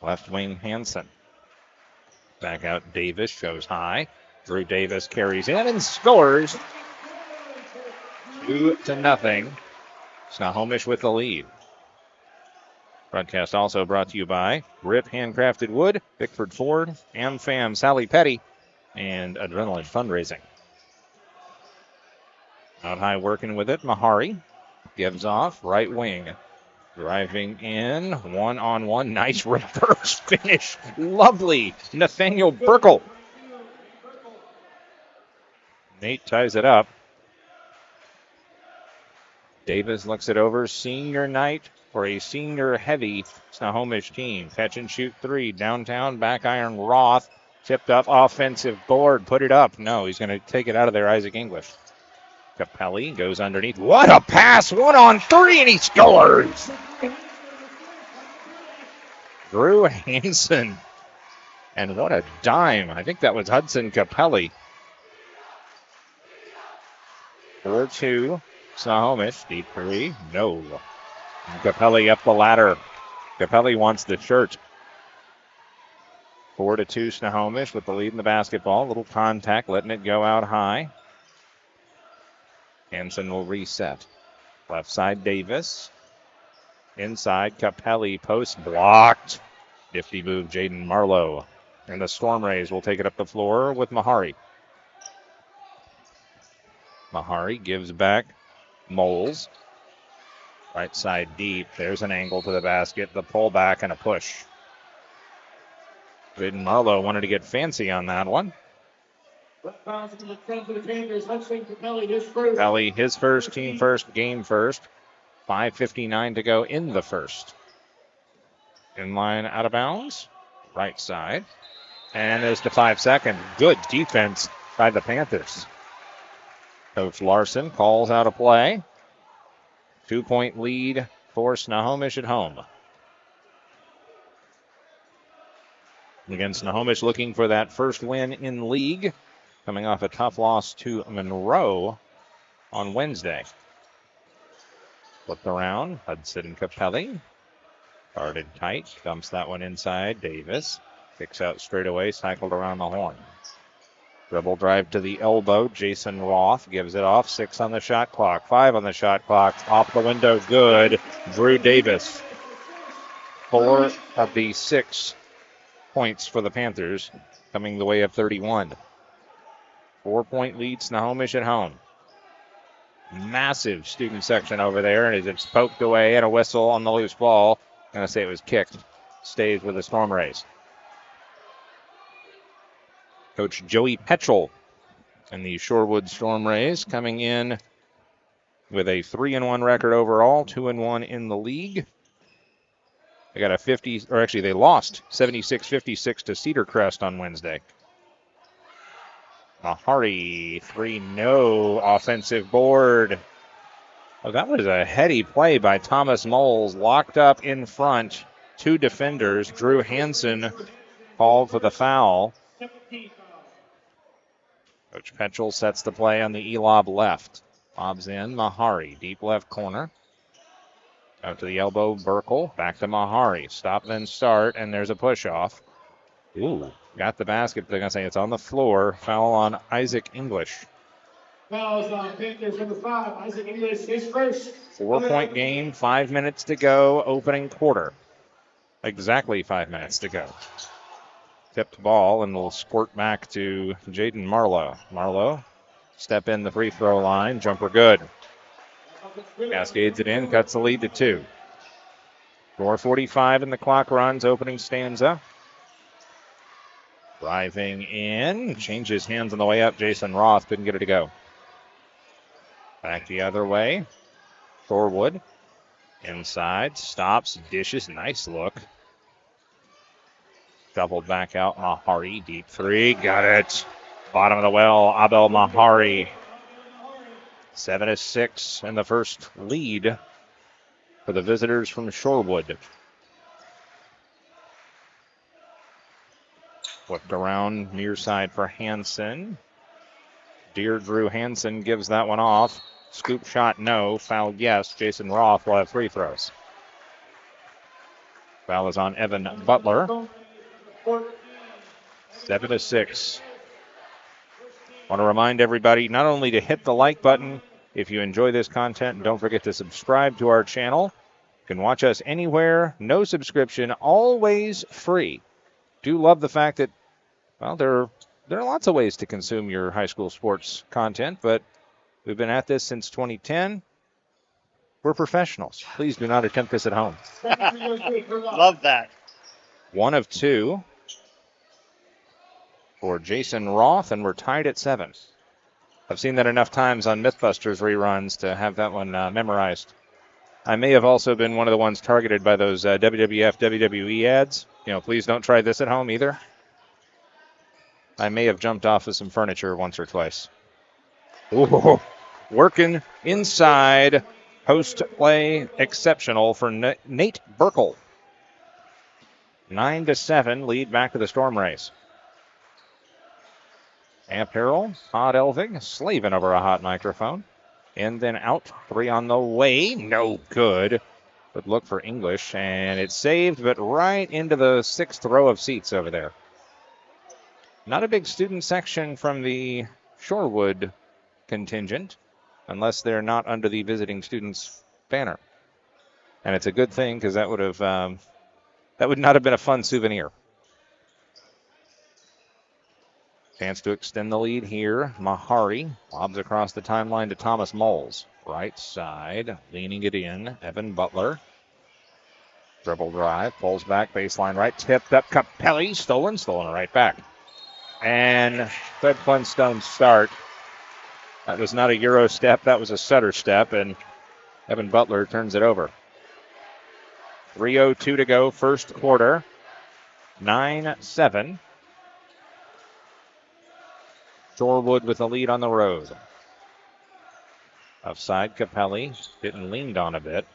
Left wing Hansen. Back out Davis, goes high. Drew Davis carries in and scores. 2-0. Snohomish with the lead. Broadcast also brought to you by Grip Handcrafted Wood, Bickford Ford, AmFam Sally Petty, and Adrenaline Fundraising. Out high working with it, Mahari gives off, right wing. Driving in, one-on-one, nice reverse finish. Lovely, Nathaniel Burkle. Nate ties it up. Davis looks it over, senior night for a senior-heavy Snohomish team. Catch and shoot three, downtown, back iron Roth. Tipped up, offensive board, put it up. No, he's going to take it out of there, Isaac English. Capelli goes underneath. What a pass, 1-on-3, and he scores! Drew Hansen. And what a dime. I think that was Hudson Capelli. 4-2. Snohomish, deep three. No. Capelli up the ladder. Capelli wants the shirt. 4-2 Snohomish with the lead in the basketball. Little contact, letting it go out high. Hansen will reset. Left side Davis. Inside Capelli, post blocked. Nifty move Jaden Marlowe. And the Stormrays will take it up the floor with Mahari. Mahari gives back. Moles. Right side deep. There's an angle to the basket. The pullback and a push. Jaden Marlowe wanted to get fancy on that one. Capelli, his first, team first, game first. 5:59 to go in the first. In line out of bounds. Right side. And there's the 5 seconds. Good defense by the Panthers. Coach Larson calls out a play. 2-point lead for Snohomish at home. Again, Snohomish looking for that first win in league. Coming off a tough loss to Monroe on Wednesday. Flipped around. Hudson Capelli. Guarded tight. Dumps that one inside. Davis. Kicks out straight away. Cycled around the horn. Dribble drive to the elbow. Jason Roth gives it off. 6 on the shot clock. 5 on the shot clock. Off the window. Good. Drew Davis. 4 of the 6 points for the Panthers. Coming the way of 31. 4-point lead. Snohomish at home. Massive student section over there. And as it's poked away and a whistle on the loose ball. I'm going to say it was kicked. Stays with the Stormrays. Coach Joey Petchel and the Shorewood Stormrays coming in with a 3-1 record overall, 2-1 in the league. They got a 50, or actually they lost 76-56 to Cedar Crest on Wednesday. Mahari, 3, no offensive board. Oh, that was a heady play by Thomas Moles, locked up in front. 2 defenders. Drew Hansen called for the foul. Coach Petchel sets the play on the E-lob left. Lobs in, Mahari, deep left corner. Out to the elbow, Burkle, back to Mahari. Stop, then start, and there's a push-off. Ooh, got the basket. They're going to say it's on the floor. Foul on Isaac English. Fouls on Panthers number 5, Isaac English, his first. 4-point game, 5 minutes to go, opening quarter. Exactly 5 minutes to go. Tipped ball and will squirt back to Jaden Marlowe. Marlowe, step in the free throw line. Jumper good. Cascades it in, cuts the lead to 2. 4:45 in the clock runs, opening stanza. Driving in, changes hands on the way up. Jason Roth couldn't get it to go. Back the other way. Shorewood. Inside, stops, dishes, nice look. Doubled back out, Mahari, deep 3, got it. Bottom of the well, Abel Mahari. 7-6 in the first lead for the visitors from Shorewood. Flipped around, near side for Hansen. Dear Drew Hansen gives that one off. Scoop shot, no. Foul, yes. Jason Roth will have free throws. Foul is on Evan Butler. 7-6. Want to remind everybody not only to hit the like button if you enjoy this content, and don't forget to subscribe to our channel. You can watch us anywhere, no subscription, always free. Do love the fact that, well, there are lots of ways to consume your high school sports content, but we've been at this since 2010. We're professionals. Please do not attempt this at home. Love that. 1 of 2 for Jason Roth, and we're tied at 7. I've seen that enough times on Mythbusters reruns to have that one memorized. I may have also been one of the ones targeted by those WWF, WWE ads. Please don't try this at home either. I may have jumped off of some furniture once or twice. Ooh, working inside. Post play exceptional for Nate Burkle. 9-7, lead back to the Stormrays. Amp Harrell, Todd Elving, slaving over a hot microphone. And then out, 3 on the way, no good. But look for English, and it's saved, but right into the 6th row of seats over there. Not a big student section from the Shorewood contingent, unless they're not under the visiting students banner. And it's a good thing, because that would not have been a fun souvenir. Chance to extend the lead here. Mahari lobs across the timeline to Thomas Moles. Right side, leaning it in. Evan Butler. Dribble drive, pulls back, baseline right, tipped up. Capelli, stolen right back. And Fred Flintstone's start. That was not a Euro step, that was a Sutter step, and Evan Butler turns it over. 3:02 to go, first quarter. 9-7. Shorewood with a lead on the road. Offside, Capelli getting leaned on a bit.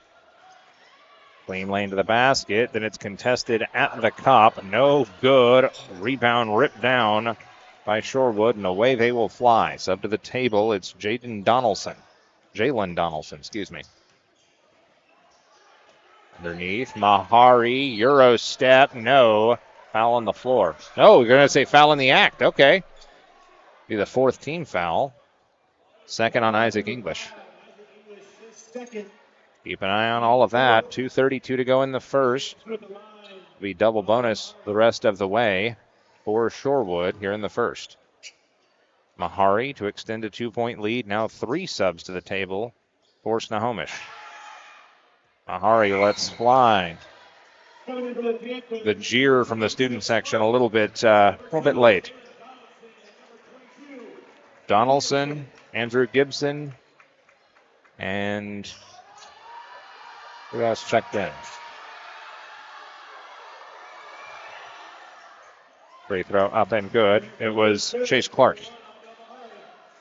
Clean lane to the basket, then it's contested at the cup. No good. Rebound ripped down by Shorewood, and away they will fly. So up to the table, it's Jalen Donaldson, excuse me. Underneath, Mahari, Euro step, no. Foul on the floor. No, you're going to say foul in the act. Okay. Be the 4th team foul. 2nd on Isaac English. Keep an eye on all of that. 2:32 to go in the first. Be double bonus the rest of the way for Shorewood here in the first. Mahari to extend a 2-point lead. Now 3 subs to the table for Snohomish. Mahari lets fly. The jeer from the student section a little bit late. Donaldson, Andrew Gibson, and who else checked in? Free throw up and good. It was Chase Clark.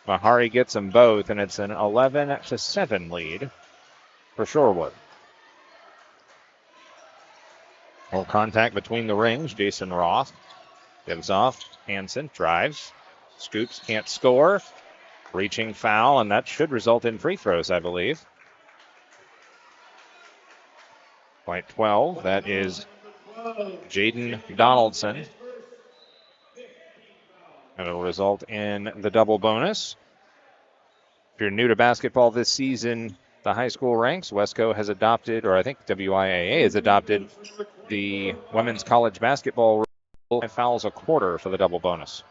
Mahari gets them both, and it's an 11-7 lead for Shorewood. Full contact between the rings. Jason Roth gives off. Hansen drives. Scoops, can't score. Reaching foul, and that should result in free throws, I believe. Point 12, that is Jaden Donaldson. And it'll result in the double bonus. If you're new to basketball this season, the high school ranks, Wesco has adopted, or I think WIAA has adopted the women's college basketball rule. 5 fouls a quarter for the double bonus.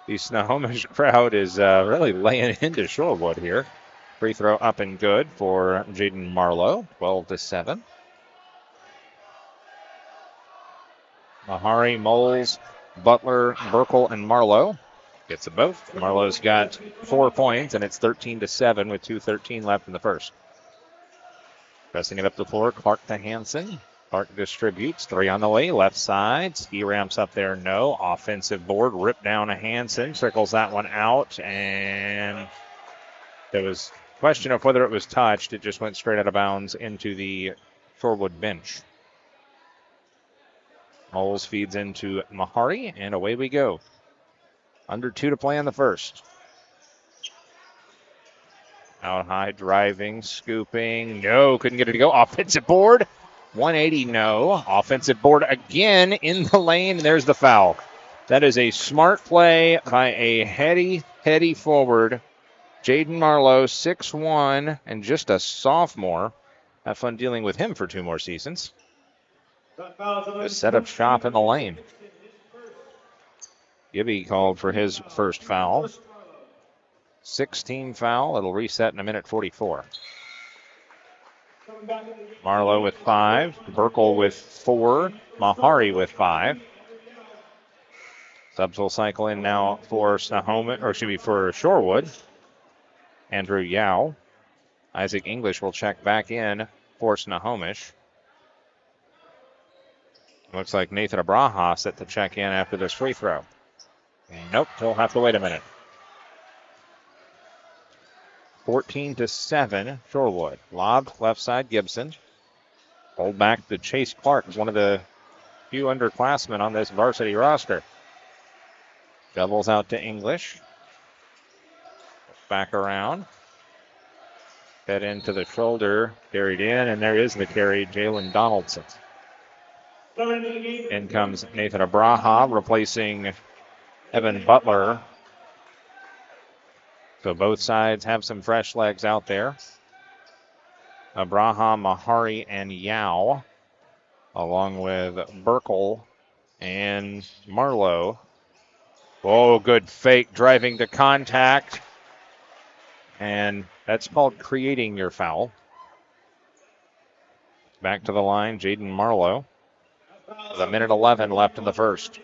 The Snohomish crowd is really laying into Shorewood here. Free throw up and good for Jaden Marlowe, 12-7. Mahari, Moles, Butler, Burkle, and Marlowe. Gets them both. Marlowe's got 4 points, and it's 13-7 with 2:13 left in the first. Pressing it up the floor, Clark to Hansen. Clark distributes, 3 on the way, left side. Ski ramps up there, no. Offensive board, ripped down to Hansen. Trickles that one out, and there was question of whether it was touched. It just went straight out of bounds into the Shorewood bench. Moles feeds into Mahari, and away we go. Under 2 to play in the first. Out high, driving, scooping. No, couldn't get it to go. Offensive board. 180, no. Offensive board again in the lane. There's the foul. That is a smart play by a heady forward. Jaden Marlowe, 6'1", and just a sophomore. Have fun dealing with him for 2 more seasons. Just set up shop in the lane. Gibby called for his first foul. 16 foul. It'll reset in a minute 44. Marlowe with 5. Burkle with 4. Mahari with 5. Subs will cycle in now for Snohomish, or should be for Shorewood. Andrew Yao. Isaac English will check back in for Snohomish. Looks like Nathan Abraha set to check in after this free throw. Nope, he'll have to wait a minute. 14-7, Shorewood. Lob left side, Gibson. Hold back to Chase Clark, one of the few underclassmen on this varsity roster. Doubles out to English. Back around. Head into the shoulder, carried in, and there is the carry, Jalen Donaldson. In comes Nathan Abraha, replacing Evan Butler. So both sides have some fresh legs out there. Abraha, Mahari, and Yao, along with Burkle and Marlowe. Oh, good fake, driving to contact. And that's called creating your foul. Back to the line, Jaden Marlowe. With a minute 11 left in the first.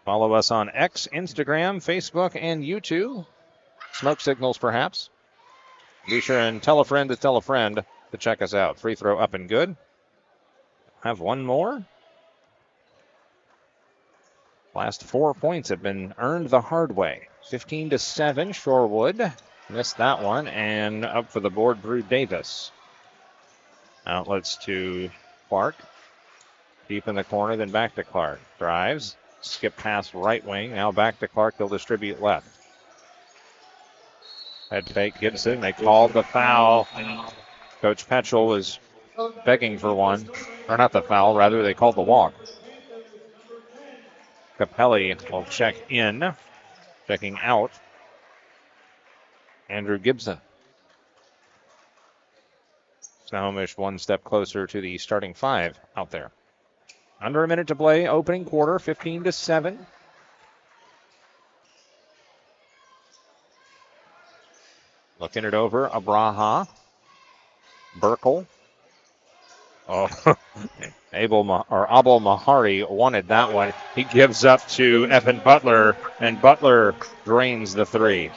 Follow us on X, Instagram, Facebook, and YouTube. Smoke signals, perhaps. Be sure and tell a friend to check us out. Free throw up and good. Have one more. Last 4 points have been earned the hard way. 15-7, Shorewood. Missed that one, and up for the board, Drew Davis. Outlets to Clark. Deep in the corner, then back to Clark. Drives. Skip past right wing. Now back to Clark. They'll distribute left. Head fake Gibson. They called the foul. Coach Petchel was begging for one. Or not the foul, rather, they called the walk. Capelli will check in. Checking out. Andrew Gibson. Snohomish 1 step closer to the starting 5 out there. Under a minute to play, opening quarter, 15-7. Looking it over, Abraha. Burkle. Oh, Abel Mahari wanted that one. He gives up to Evan Butler, and Butler drains the 3.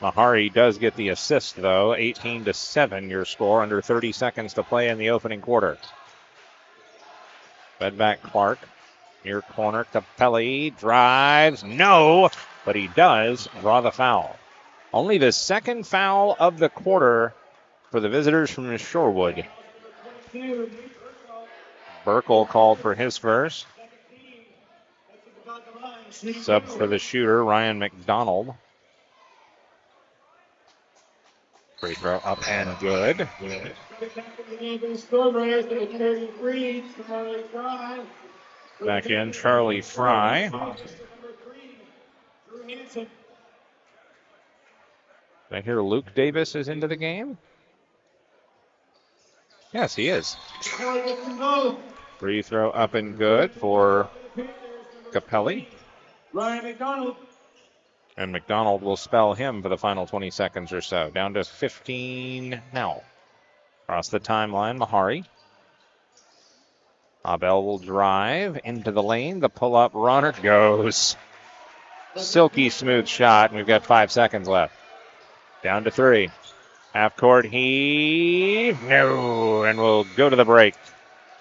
Mahari does get the assist, though. 18-7, your score. Under 30 seconds to play in the opening quarter. Fed back Clark. Near corner, Capelli drives. No, but he does draw the foul. Only the second foul of the quarter for the visitors from Shorewood. Burkle called for his first. Sub for the shooter, Ryan McDonald. Free throw up and good. Back in, Charlie Fry. I hear Luke Davis is into the game. Yes, he is. Free throw up and good for Capelli. Ryan McDonald. And McDonald will spell him for the final 20 seconds or so. Down to 15 now. Across the timeline, Mahari. Abel will drive into the lane. The pull-up runner goes. Silky smooth shot, and we've got 5 seconds left. Down to 3. Half court heave. No, and we'll go to the break.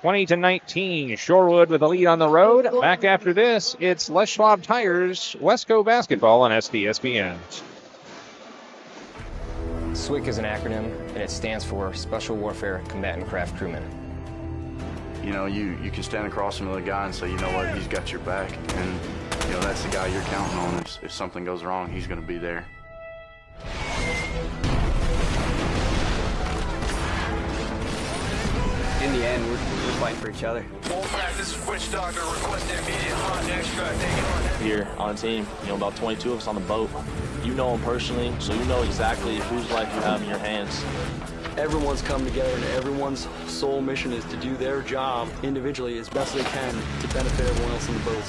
20-19, Shorewood with a lead on the road. Back after this, it's Les Schwab Tires, Wesco Basketball on STSPN. SWCC is an acronym, and it stands for Special Warfare Combatant Craft Crewman. You know, you can stand across from the guy and say, you know what, he's got your back. And You know, that's the guy you're counting on. If something goes wrong, he's going to be there. In the end, we're fighting for each other. Here on the team, about 22 of us on the boat. You know them personally, so you know exactly whose life you have in your hands. Everyone's come together, and everyone's sole mission is to do their job individually as best they can to benefit everyone else in the boat.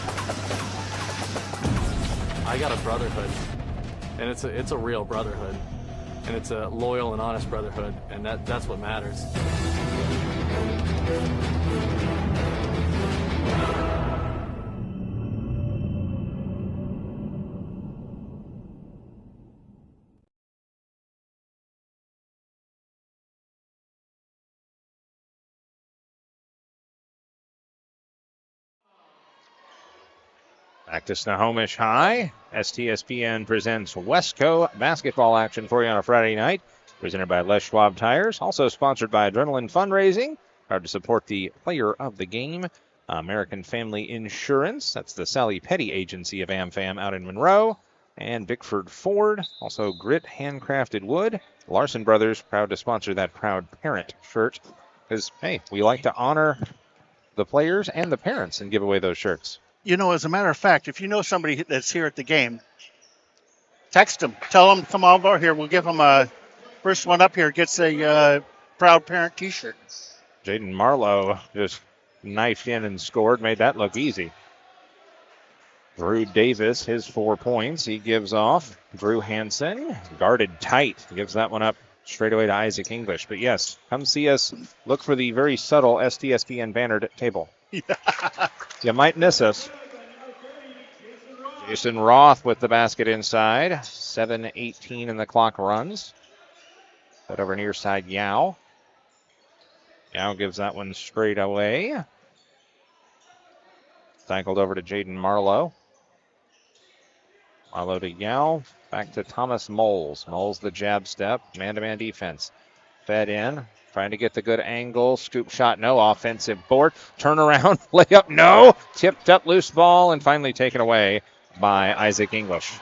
I got a brotherhood, and it's a real brotherhood, and it's a loyal and honest brotherhood, and that's what matters. Back to Snohomish High. STSPN presents Westco basketball action for you on a Friday night. Presented by Les Schwab Tires. Also sponsored by Adrenaline Fundraising. Proud to support the player of the game, American Family Insurance. That's the Sally Petty agency of AmFam out in Monroe. And Bickford Ford. Also Grit Handcrafted Wood. Larson Brothers, proud to sponsor that Proud Parent shirt. Because, hey, we like to honor the players and the parents and give away those shirts. As a matter of fact, if you know somebody that's here at the game, text them. Tell them to come over here. We'll give them a first one up here gets a Proud Parent T-shirt. Jaden Marlowe just knifed in and scored, made that look easy. Drew Davis, his 4 points. He gives off. Drew Hansen, guarded tight, gives that one up straight away to Isaac English. But yes, come see us. Look for the very subtle STSPN bannered table. You might miss us. Jason Roth with the basket inside. 7:18 and the clock runs. But over near side, Yao. Yao gives that one straight away. Cycled over to Jaden Marlowe. Marlowe to Yao. Back to Thomas Moles. Moles the jab step. Man-to-man defense. Fed in. Trying to get the good angle. Scoop shot, no. Offensive board. Turn around. Layup, no. Tipped up, loose ball, and finally taken away by Isaac English.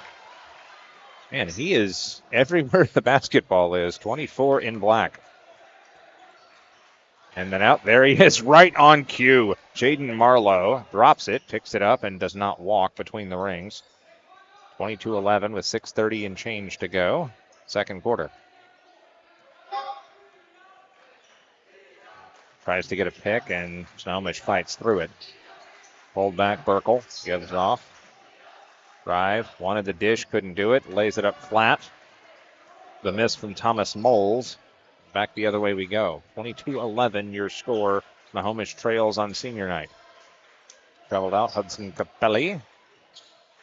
Man, he is everywhere the basketball is. 24 in black. And then out there he is, right on cue. Jaden Marlowe drops it, picks it up, and does not walk between the rings. 22-11 with 6:30 and change to go. Second quarter. Tries to get a pick, and Snohomish fights through it. Pulled back, Burkle gives it off. Drive, wanted the dish, couldn't do it. Lays it up flat. The miss from Thomas Moles. Back the other way we go. 22-11 your score. Snohomish trails on senior night. Traveled out, Hudson Capelli.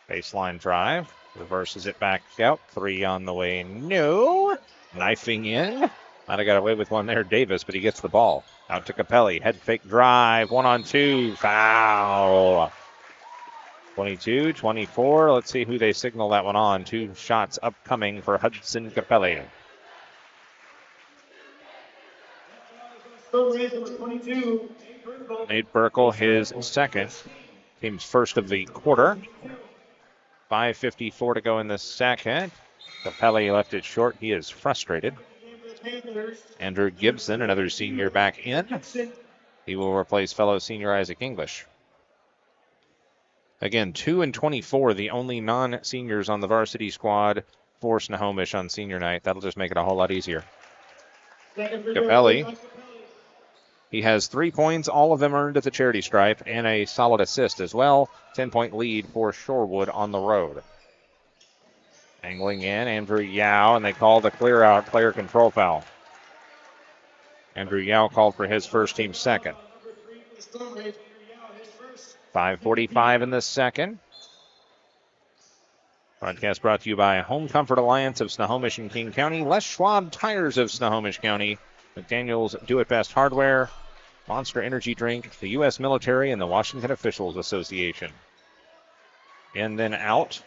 Baseline drive. Reverses it back out. 3 on the way. No. Knifing in. Might have got away with one there, Davis, but he gets the ball. Out to Capelli. Head fake drive. 1-on-2. Foul. 22-24. Let's see who they signal that one on. 2 shots upcoming for Hudson Capelli. Nate Burkle, his second. Team's first of the quarter. 5:54 to go in the second. Capelli left it short. He is frustrated. Andrew Gibson, another senior, back in. He will replace fellow senior Isaac English. Again, 2-24, the only non-seniors on the varsity squad for Snohomish on senior night. That'll just make it a whole lot easier. Capelli, he has 3 points, all of them earned at the charity stripe, and a solid assist as well. 10-point lead for Shorewood on the road. Angling in, Andrew Yao, and they call the clear out, player control foul. Andrew Yao called for his first, team second. 5:45 in the second. Broadcast brought to you by Home Comfort Alliance of Snohomish and King County, Les Schwab Tires of Snohomish County, McDaniel's Do It Best Hardware, Monster Energy Drink, the U.S. Military, and the Washington Officials Association. In then out.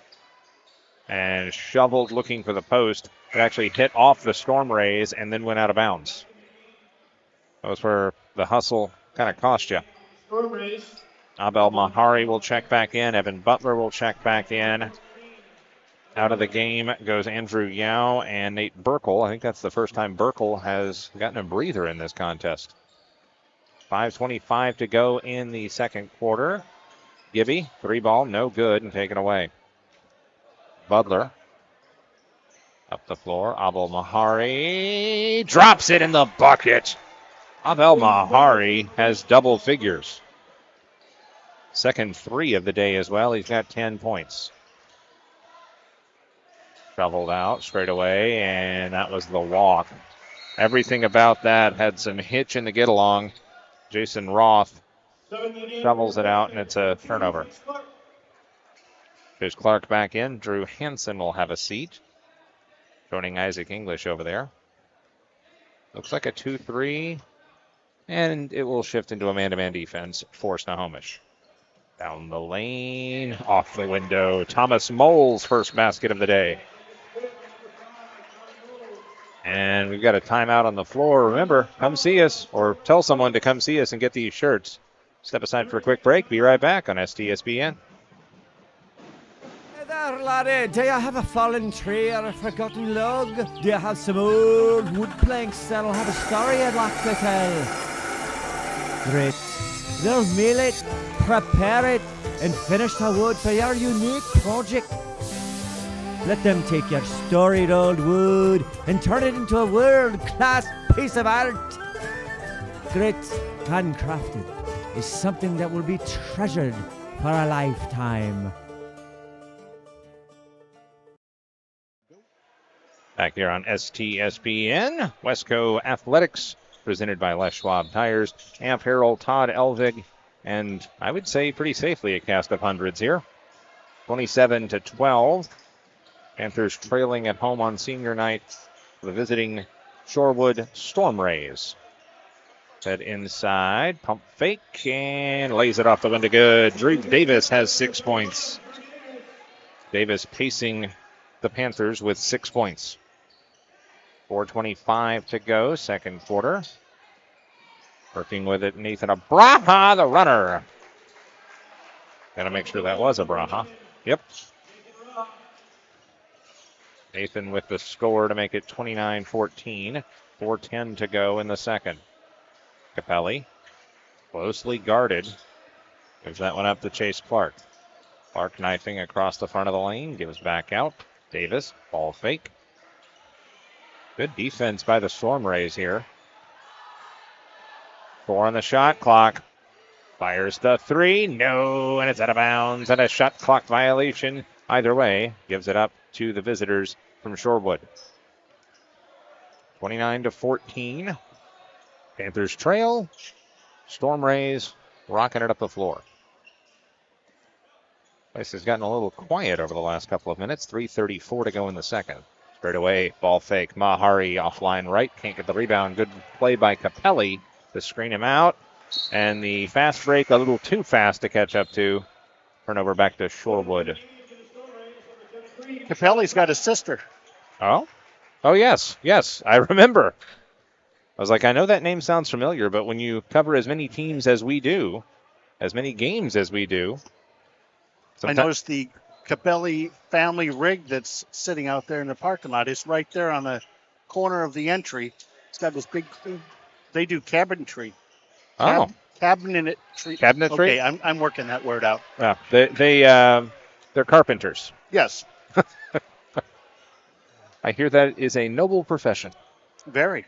And shoveled looking for the post. It actually hit off the Stormrays and then went out of bounds. That was where the hustle kind of cost you. Abel Mahari will check back in. Evan Butler will check back in. Out of the game goes Andrew Yao and Nate Burkle. I think that's the first time Burkle has gotten a breather in this contest. 5:25 to go in the second quarter. Gibby, 3-ball, no good, and taken away. Butler up the floor. Abel Mahari drops it in the bucket. Abel Mahari has double figures. Second 3 of the day as well. He's got 10 points. Shoveled out straight away, and that was the walk. Everything about that had some hitch in the get-along. Jason Roth shovels it out, and it's a turnover. There's Clark back in. Drew Hansen will have a seat, joining Isaac English over there. Looks like a 2-3, and it will shift into a man-to-man defense for Snohomish. Down the lane, off the window. Thomas Moll's first basket of the day. And we've got a timeout on the floor. Remember, come see us or tell someone to come see us and get these shirts. Step aside for a quick break. Be right back on STSPN. Hey there, laddie. Do you have a fallen tree or a forgotten log? Do you have some old wood planks that'll have a story you'd like to tell? Great. They'll mill it, prepare it, and finish the wood for your unique project. Let them take your storied old wood and turn it into a world-class piece of art. Grit, handcrafted, is something that will be treasured for a lifetime. Back here on STSPN, Wesco Athletics, presented by Les Schwab Tires. Amp Harrell, Todd Elvig, and I would say pretty safely a cast of hundreds here. 27-12. Panthers trailing at home on senior night. The visiting Shorewood Stormrays. Head inside, pump fake, and lays it off the window good. Drew Davis has 6 points. Davis pacing the Panthers with 6 points. 4:25 to go, second quarter. Working with it, Nathan Abraha, the runner. Gotta make sure that was Abraha. Yep. Nathan with the score to make it 29-14. 4:10 to go in the second. Capelli, closely guarded. Gives that one up to Chase Clark. Clark knifing across the front of the lane. Gives back out. Davis, ball fake. Good defense by the Stormrays here. 4 on the shot clock. Fires the 3. No, and it's out of bounds. And a shot clock violation. Either way, gives it up to the visitors from Shorewood. 29-14. Panthers trail. Stormrays rocking it up the floor. Place has gotten a little quiet over the last couple of minutes. 3:34 to go in the second. Straight away, ball fake. Mahari offline right. Can't get the rebound. Good play by Capelli to screen him out. And the fast break a little too fast to catch up to. Turnover back to Shorewood. Capelli's got a sister. Oh? Oh, yes. Yes, I remember. I was like, I know that name sounds familiar, but when you cover as many teams as we do, as many games as we do. I noticed the Capelli family rig that's sitting out there in the parking lot. It's right there on the corner of the entry. It's got this big, they do cabinetry. Oh. Cabinetry. Cabinetry? Okay, I'm working that word out. Yeah, they're carpenters. Yes. I hear that is a noble profession. Very.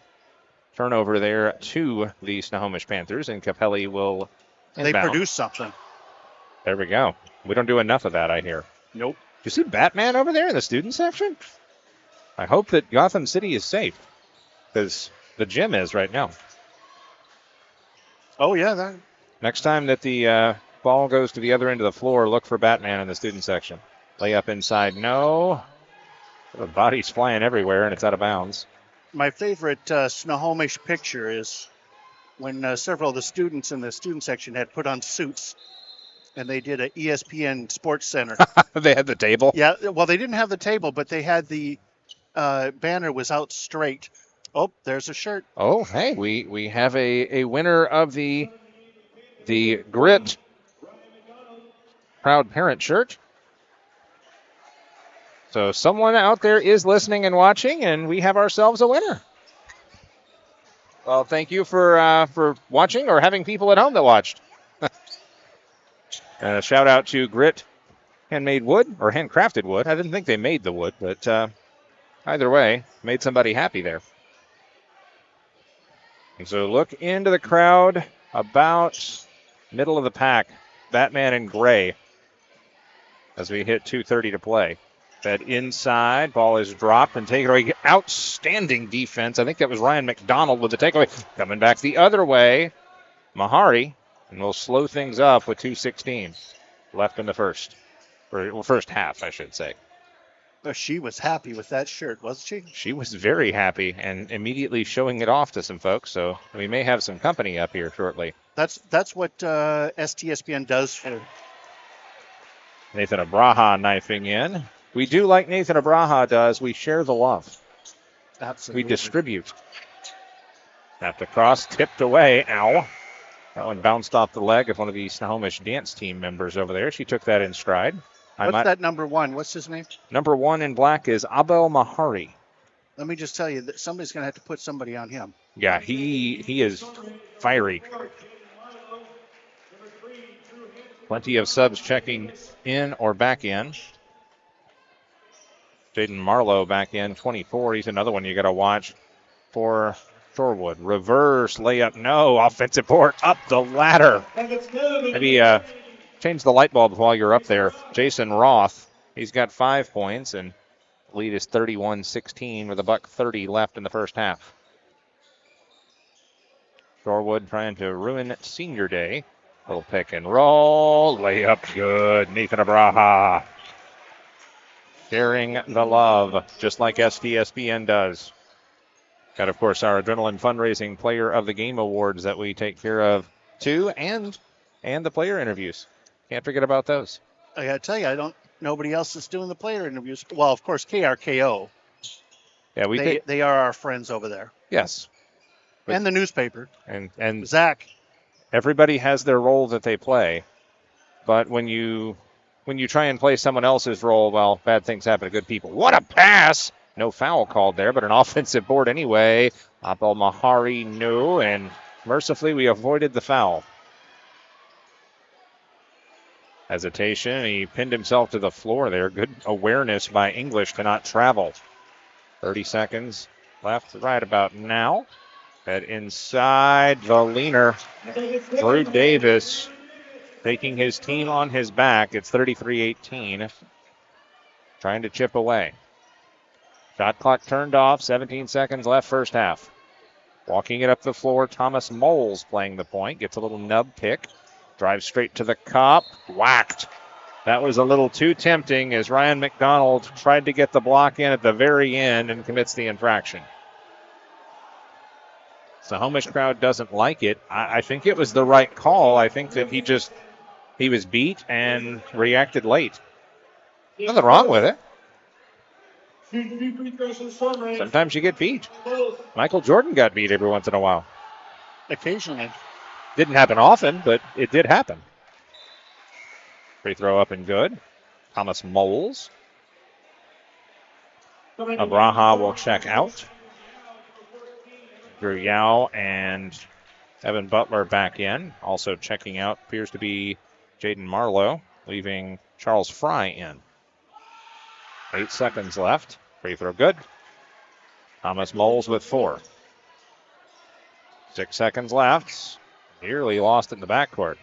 Turnover there to the Snohomish Panthers, and Capelli will inbound. They produce something. There we go. We don't do enough of that, I hear. Nope. Do you see Batman over there in the student section? I hope that Gotham City is safe, because the gym is right now. Oh, yeah. Next time that the ball goes to the other end of the floor, look for Batman in the student section. Lay up inside, no. The body's flying everywhere, and it's out of bounds. My favorite Snohomish picture is when several of the students in the student section had put on suits, and they did an ESPN Sports Center. They had the table? Yeah, well, they didn't have the table, but they had the banner was out straight. Oh, there's a shirt. Oh, hey, we have a winner of the Grit proud parent shirt. So someone out there is listening and watching, and we have ourselves a winner. Well, thank you for watching or having people at home that watched. And a shout out to Grit Handmade Wood or Handcrafted Wood. I didn't think they made the wood, but either way, made somebody happy there. And so look into the crowd about middle of the pack. Batman in gray as we hit 2:30 to play. Fed inside, ball is dropped and taken away. Outstanding defense. I think that was Ryan McDonald with the takeaway. Coming back the other way, Mahari, and we'll slow things up with 2:16 left in the first. Or, first half, I should say. Oh, she was happy with that shirt, wasn't she? She was very happy and immediately showing it off to some folks, so we may have some company up here shortly. That's what STSPN does for. Nathan Abraha knifing in. We do like Nathan Abraha does. We share the love. Absolutely. We distribute. Have to cross, tipped away. Ow. That one bounced off the leg of one of the Snohomish dance team members over there. She took that in stride. What's that number one? What's his name? Number 1 in black is Abel Mahari. Let me just tell you that somebody's going to have to put somebody on him. Yeah, he is fiery. Plenty of subs checking in or back in. Jaden Marlowe back in, 24. He's another one you got to watch for Shorewood. Reverse layup, no. Offensive board up the ladder. Maybe change the light bulb while you're up there. Jason Roth, he's got 5 points, and lead is 31-16 with $1:30 left in the first half. Shorewood trying to ruin senior day. Little pick and roll. Layup good. Nathan Abraha. Sharing the love, just like STSPN does. Got, of course, our Adrenaline Fundraising Player of the Game Awards that we take care of, too, and the player interviews. Can't forget about those. I got to tell you, nobody else is doing the player interviews. Well, of course, KRKO. Yeah, they are our friends over there. Yes. And the newspaper. And Zach. Everybody has their role that they play, but when you try and play someone else's role, well, bad things happen to good people. What a pass! No foul called there, but an offensive board anyway. Abel Mahari knew, and mercifully we avoided the foul. Hesitation, he pinned himself to the floor there. Good awareness by English to not travel. 30 seconds left right about now. Head inside, the leaner, Drew Davis, taking his team on his back. It's 33-18, trying to chip away. Shot clock turned off, 17 seconds left first half. Walking it up the floor, Thomas Moles playing the point. Gets a little nub pick. Drives straight to the cup. Whacked. That was a little too tempting as Ryan McDonald tried to get the block in at the very end and commits the infraction. Snohomish crowd doesn't like it. I think it was the right call. I think that he was beat and reacted late. Nothing wrong with it. Sometimes you get beat. Michael Jordan got beat every once in a while. Occasionally. Didn't happen often, but it did happen. Free throw up and good. Thomas Moles. Abraha will check out. Drew Yao and Evan Butler back in. Also checking out appears to be Jaden Marlowe, leaving Charles Fry in. 8 seconds left. Free throw good. Thomas Moles with 4. 6 seconds left. Nearly lost in the backcourt.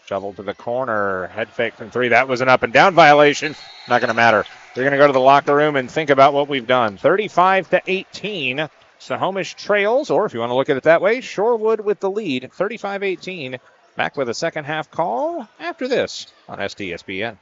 Shovel to the corner. Head fake from 3. That was an up and down violation. Not going to matter. We're going to go to the locker room and think about what we've done. 35-18. Snohomish trails, or if you want to look at it that way, Shorewood with the lead, 35-18. Back with a second half call after this on STSPN.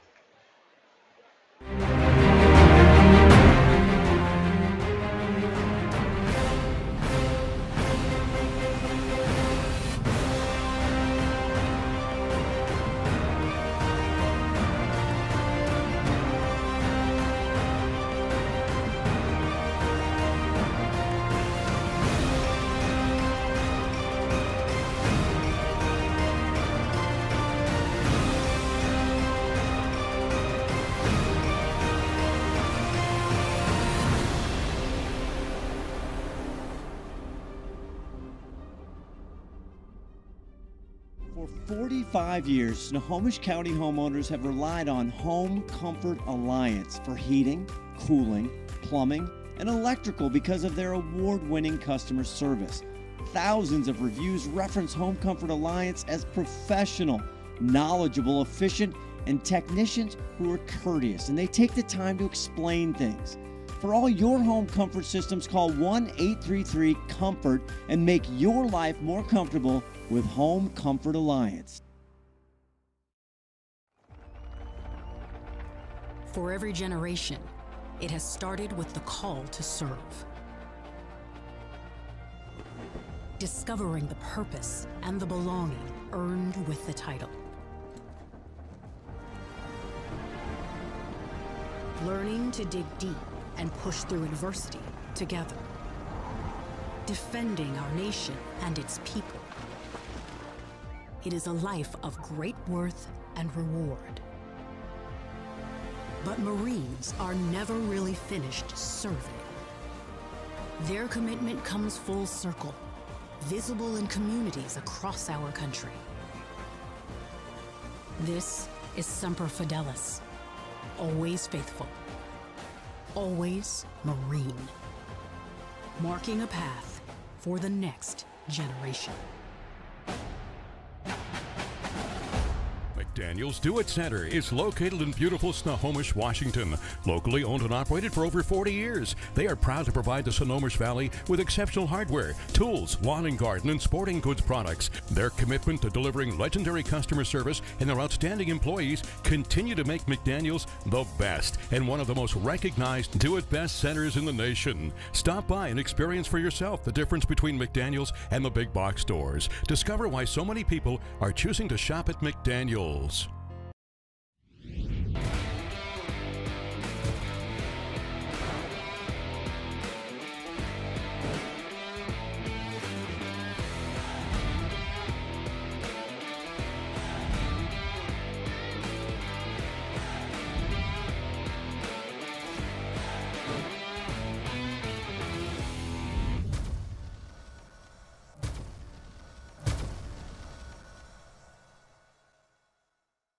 For 45 years, Snohomish County homeowners have relied on Home Comfort Alliance for heating, cooling, plumbing, and electrical because of their award-winning customer service. Thousands of reviews reference Home Comfort Alliance as professional, knowledgeable, efficient, and technicians who are courteous, and they take the time to explain things. For all your home comfort systems, call 1-833-COMFORT and make your life more comfortable with Home Comfort Alliance. For every generation, it has started with the call to serve. Discovering the purpose and the belonging earned with the title. Learning to dig deep and push through adversity together. Defending our nation and its people. It is a life of great worth and reward. But Marines are never really finished serving. Their commitment comes full circle, visible in communities across our country. This is Semper Fidelis, always faithful, always Marine, marking a path for the next generation. McDaniel's Do-It Center is located in beautiful Snohomish, Washington. Locally owned and operated for over 40 years, they are proud to provide the Snohomish Valley with exceptional hardware, tools, lawn and garden, and sporting goods products. Their commitment to delivering legendary customer service and their outstanding employees continue to make McDaniel's the best and one of the most recognized do-it-best centers in the nation. Stop by and experience for yourself the difference between McDaniel's and the big box stores. Discover why so many people are choosing to shop at McDaniel's.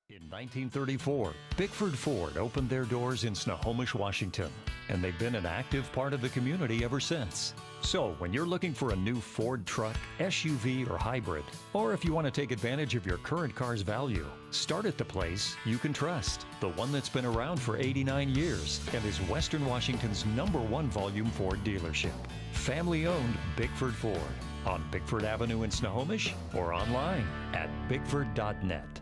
In 1934, Bickford Ford opened their doors in Snohomish, Washington, and they've been an active part of the community ever since. So when you're looking for a new Ford truck, SUV, or hybrid, or if you want to take advantage of your current car's value, start at the place you can trust, the one that's been around for 89 years and is Western Washington's #1 volume Ford dealership. Family-owned Bickford Ford on Bickford Avenue in Snohomish or online at bickford.net.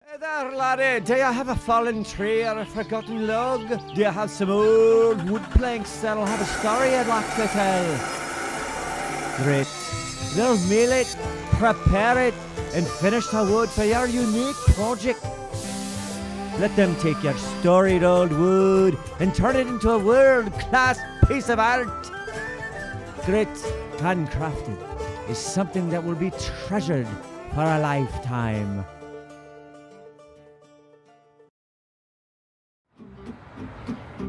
Hey there, laddie. Do you have a fallen tree or a forgotten log? Do you have some old wood planks that'll have a story I'd like to tell? Great. They'll mill it, prepare it, and finish the wood for your unique project. Let them take your storied old wood and turn it into a world-class piece of art. Great, handcrafted, is something that will be treasured for a lifetime.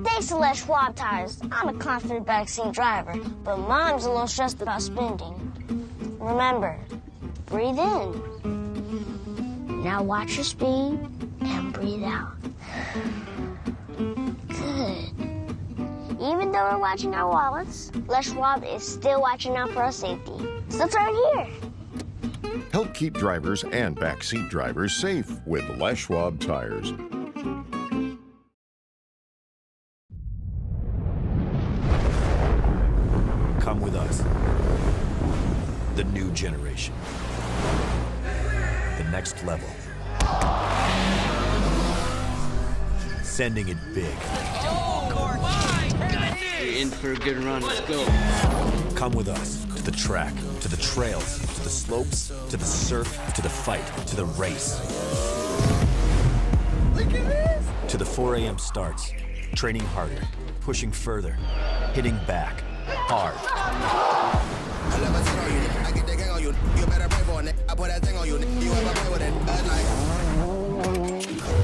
Thanks to Les Schwab Tires, I'm a confident backseat driver, but Mom's a little stressed about spending. Remember, breathe in. Now watch your speed and breathe out. Good. Even though we're watching our wallets, Les Schwab is still watching out for our safety. So turn here. Help keep drivers and backseat drivers safe with Les Schwab Tires. Come with us. The new generation. The next level. Sending it big. You're in for a good run. Let's go. Come with us To the track, to the trails, to the slopes, to the surf, to the fight, to the race. Look at this! To the 4 a.m. starts, training harder, pushing further, hitting back, hard.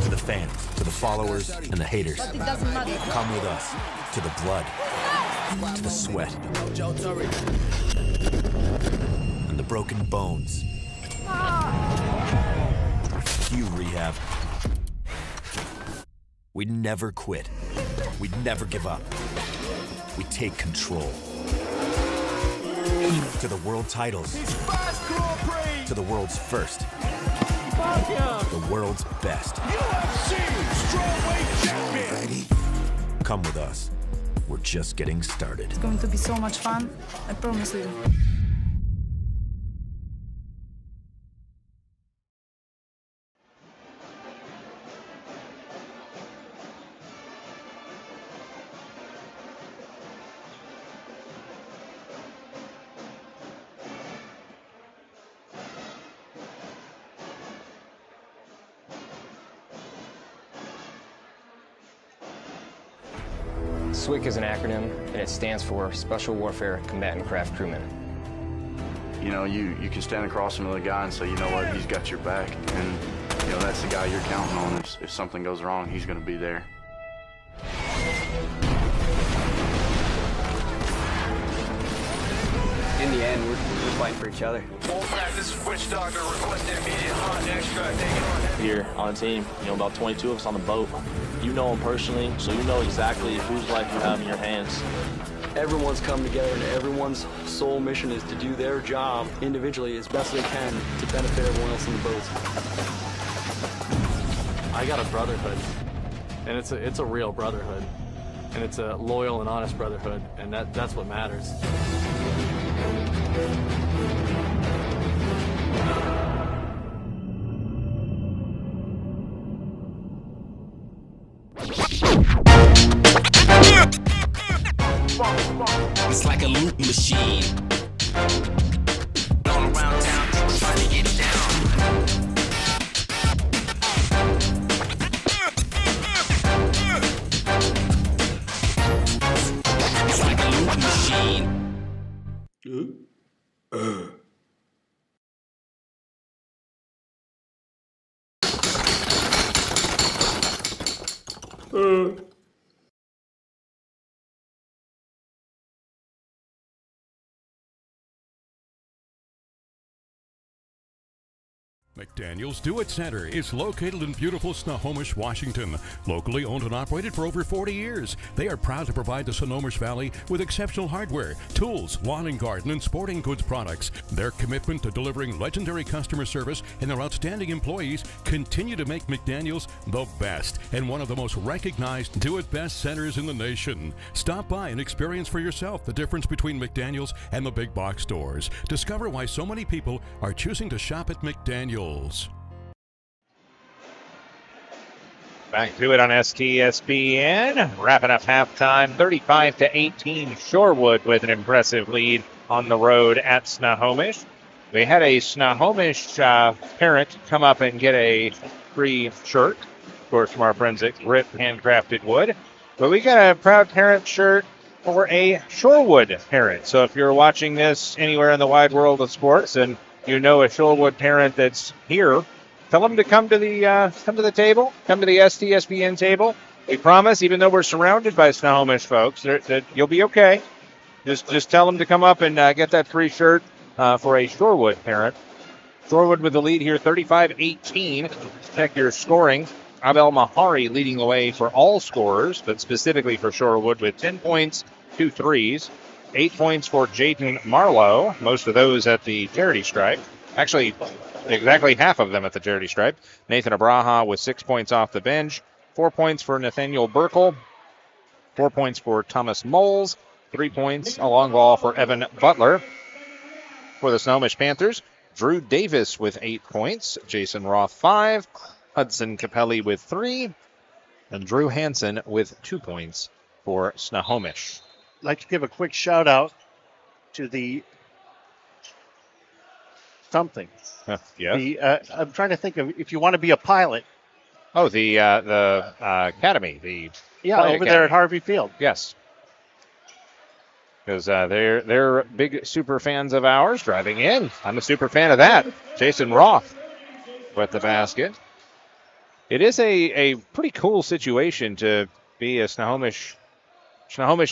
To the fans, to the followers, and the haters. Come with us to the blood, to the sweat, and the broken bones. You rehab. We never quit. We never give up. We take control. To the world titles. To the world's first. The world's best. UFC Strawweight Champion. Come with us. We're just getting started. It's going to be so much fun. I promise you. SWCC is an acronym, and it stands for Special Warfare Combatant Craft Crewman. You know, you can stand across from the guy and say, you know what, he's got your back. And, you know, that's the guy you're counting on. If something goes wrong, he's going to be there. In the end, we're fighting for each other. This is Witch Doctor requesting immediate hot extract taken on. Here on the team, you know, about 22 of us on the boat. You know them personally, so you know exactly whose life you have in your hands. Everyone's come together, and everyone's sole mission is to do their job individually as best they can to benefit everyone else in the boats. I got a brotherhood, and it's a real brotherhood, and it's a loyal and honest brotherhood, and that's what matters. It's like a loop machine. All around town, people trying to get down. It's like a loop machine. McDaniel's Do It Center is located in beautiful Snohomish, Washington. Locally owned and operated for over 40 years, they are proud to provide the Snohomish Valley with exceptional hardware, tools, lawn and garden, and sporting goods products. Their commitment to delivering legendary customer service and their outstanding employees continue to make McDaniel's the best and one of the most recognized Do It Best centers in the nation. Stop by and experience for yourself the difference between McDaniel's and the big box stores. Discover why so many people are choosing to shop at McDaniel's. Back to it on STSPN. Wrapping up halftime, 35-18. Shorewood with an impressive lead on the road at Snohomish. We had a Snohomish parent come up and get a free shirt, of course, from our friends at Grit Handcrafted Wood. But we got a proud parent shirt for a Shorewood parent. So if you're watching this anywhere in the wide world of sports and you know a Shorewood parent that's here, tell them to come to the table, come to the STSPN table. We promise, even though we're surrounded by Snohomish folks, that you'll be okay. Just tell them to come up and get that free shirt for a Shorewood parent. Shorewood with the lead here, 35-18. Check your scoring. Abel Mahari leading the way for all scorers, but specifically for Shorewood with 10 points, 2 threes. 8 points for Jaden Marlowe, most of those at the charity stripe. Actually, exactly half of them at the charity stripe. Nathan Abraha with 6 points off the bench. 4 points for Nathaniel Burkle. 4 points for Thomas Moles. 3 points, a long ball for Evan Butler. For the Snohomish Panthers, Drew Davis with 8 points. Jason Roth 5. Hudson Capelli with 3. And Drew Hansen with 2 points for Snohomish. I'd like to give a quick shout out to the something. Yeah. I'm trying to think of if you want to be a pilot. Oh, the academy. The Yeah, flight over academy. there at Harvey Field. Yes. Because they're big super fans of ours driving in. I'm a super fan of that. Jason Roth with the basket. It is a pretty cool situation to be a Snohomish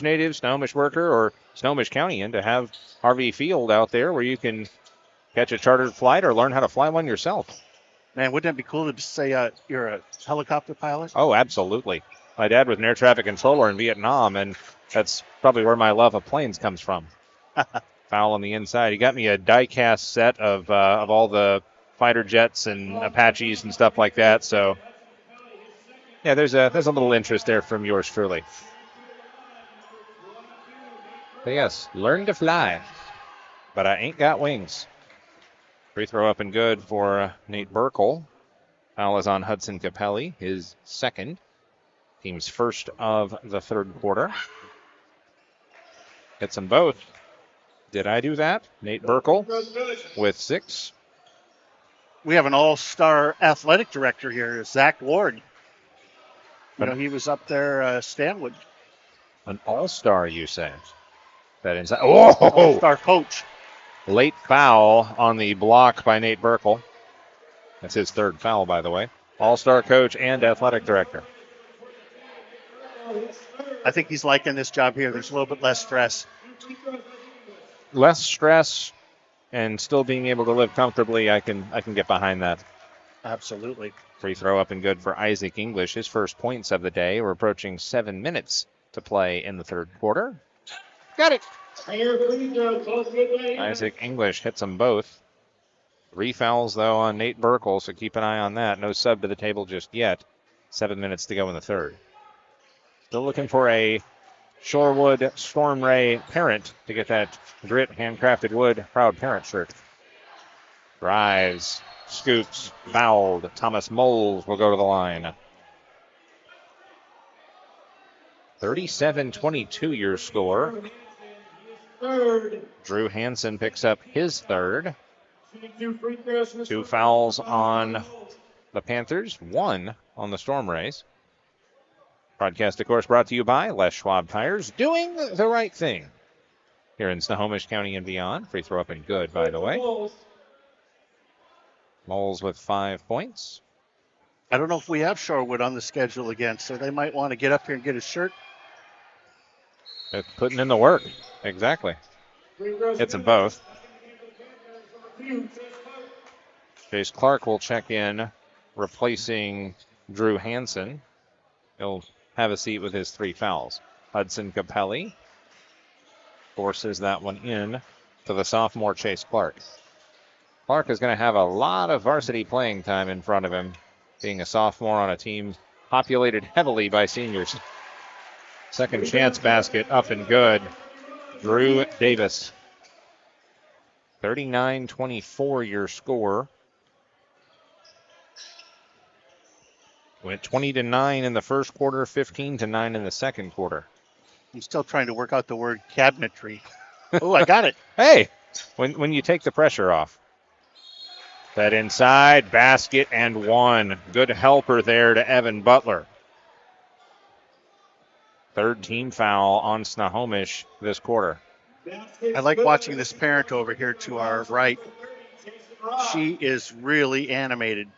native, Snohomish worker, or Snohomish County to have Harvey Field out there where you can catch a chartered flight or learn how to fly one yourself. Man, wouldn't that be cool to just say you're a helicopter pilot? Oh, absolutely. My dad was an air traffic controller in Vietnam, and that's probably where my love of planes comes from. Foul on the inside. He got me a die-cast set of all the fighter jets and Apaches and stuff like that. So, yeah, there's a little interest there from yours truly. But yes, learn to fly, but I ain't got wings. Free throw up and good for Nate Burkle. Foul is on Hudson Capelli, his second. Team's first of the third quarter. Hits them both. Did I do that? Nate Burkle with 6. We have an all-star athletic director here, Zach Ward. He was up there, Stanwood. An all-star, you say? That inside. Oh! All-star coach. Late foul on the block by Nate Burkle. That's his third foul, by the way. All-star coach and athletic director. I think he's liking this job here. There's a little bit less stress. Less stress and still being able to live comfortably. I can get behind that. Absolutely. Free throw up and good for Isaac English. His first points of the day. We're approaching 7 minutes to play in the third quarter. Got it. Isaac English hits them both. 3 fouls, though, on Nate Burkle, so keep an eye on that. No sub to the table just yet. 7 minutes to go in the third. Still looking for a Shorewood Stormray parent to get that Grit Handcrafted Wood Proud Parent shirt. Drives, scoops, fouled. Thomas Moles will go to the line. 37-22 your score. Drew Hansen picks up his third. 2 fouls on the Panthers, 1 on the Stormrays. Broadcast, of course, brought to you by Les Schwab Tires, doing the right thing here in Snohomish County and beyond. Free throw up and good, by the way. Moles with 5 points. I don't know if we have Shorewood on the schedule again, so they might want to get up here and get a shirt. They're putting in the work. Exactly. Hits them both. Chase Clark will check in, replacing Drew Hansen. He'll have a seat with his 3 fouls. Hudson Capelli forces that one in to the sophomore Chase Clark. Clark is going to have a lot of varsity playing time in front of him, being a sophomore on a team populated heavily by seniors. Second chance basket up and good. Drew Davis. 39-24 your score. Went 20-9 in the first quarter, 15-9 in the second quarter. I'm still trying to work out the word cabinetry. Oh, I got it. Hey, when you take the pressure off. That inside basket and 1. Good helper there to Evan Butler. Third team foul on Snohomish this quarter. I like watching this parent over here to our right. She is really animated.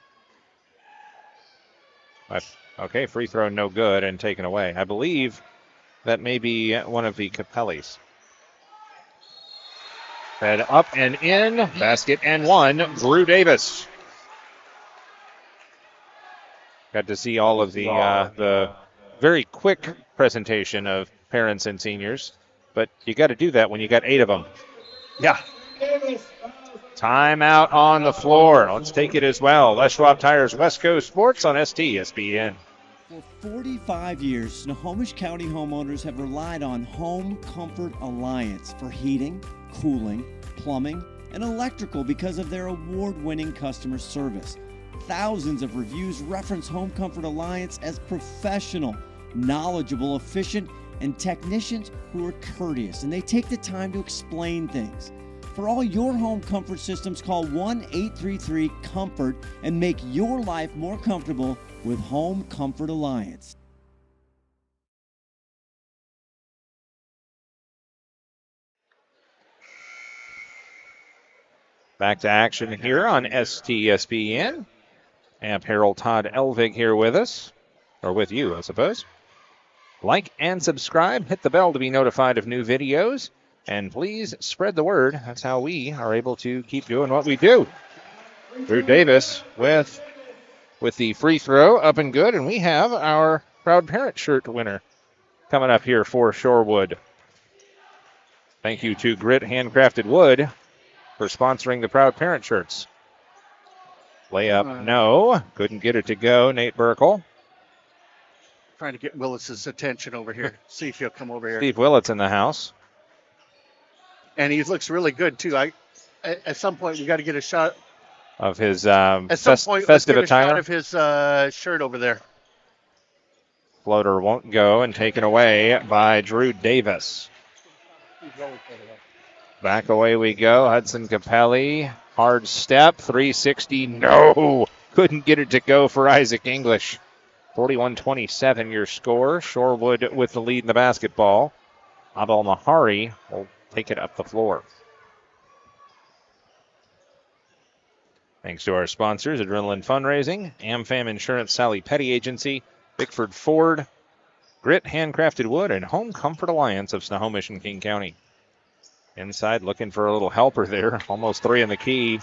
Okay, free throw no good and taken away. I believe that may be one of the Capellis. Head up and in, basket and 1, Drew Davis. Got to see all of the very quick presentation of parents and seniors, but you got to do that when you got 8 of them. Yeah. Timeout on the floor. Let's take it as well. Les Schwab Tires West Coast Sports on STSPN. For 45 years, Snohomish County homeowners have relied on Home Comfort Alliance for heating, cooling, plumbing, and electrical because of their award-winning customer service. Thousands of reviews reference Home Comfort Alliance as professional, knowledgeable, efficient, and technicians who are courteous, and they take the time to explain things. For all your home comfort systems, call 1-833-COMFORT and make your life more comfortable with Home Comfort Alliance. Back to action here on STSPN. Amp Harrell, Todd Elvig here with us, or with you, I suppose. Like and subscribe. Hit the bell to be notified of new videos. And please spread the word. That's how we are able to keep doing what we do. Drew Davis with the free throw up and good. And we have our Proud Parent shirt winner coming up here for Shorewood. Thank you to Grit Handcrafted Wood for sponsoring the Proud Parent shirts. Layup, no. Couldn't get it to go. Nate Burkle. Trying to get Willis's attention over here. See if he'll come over here. Steve Willits in the house. And he looks really good, too. At some point, we got to get a shot of his festive attire. Shot of his shirt over there. Floater won't go and taken away by Drew Davis. Back away we go. Hudson Capelli. Hard step. 360. No. Couldn't get it to go for Isaac English. 41-27 your score. Shorewood with the lead in the basketball. Abel Mahari will take it up the floor. Thanks to our sponsors, Adrenaline Fundraising, AmFam Insurance, Sally Petty Agency, Bickford Ford, Grit Handcrafted Wood, and Home Comfort Alliance of Snohomish and King County. Inside looking for a little helper there. Almost 3 in the key.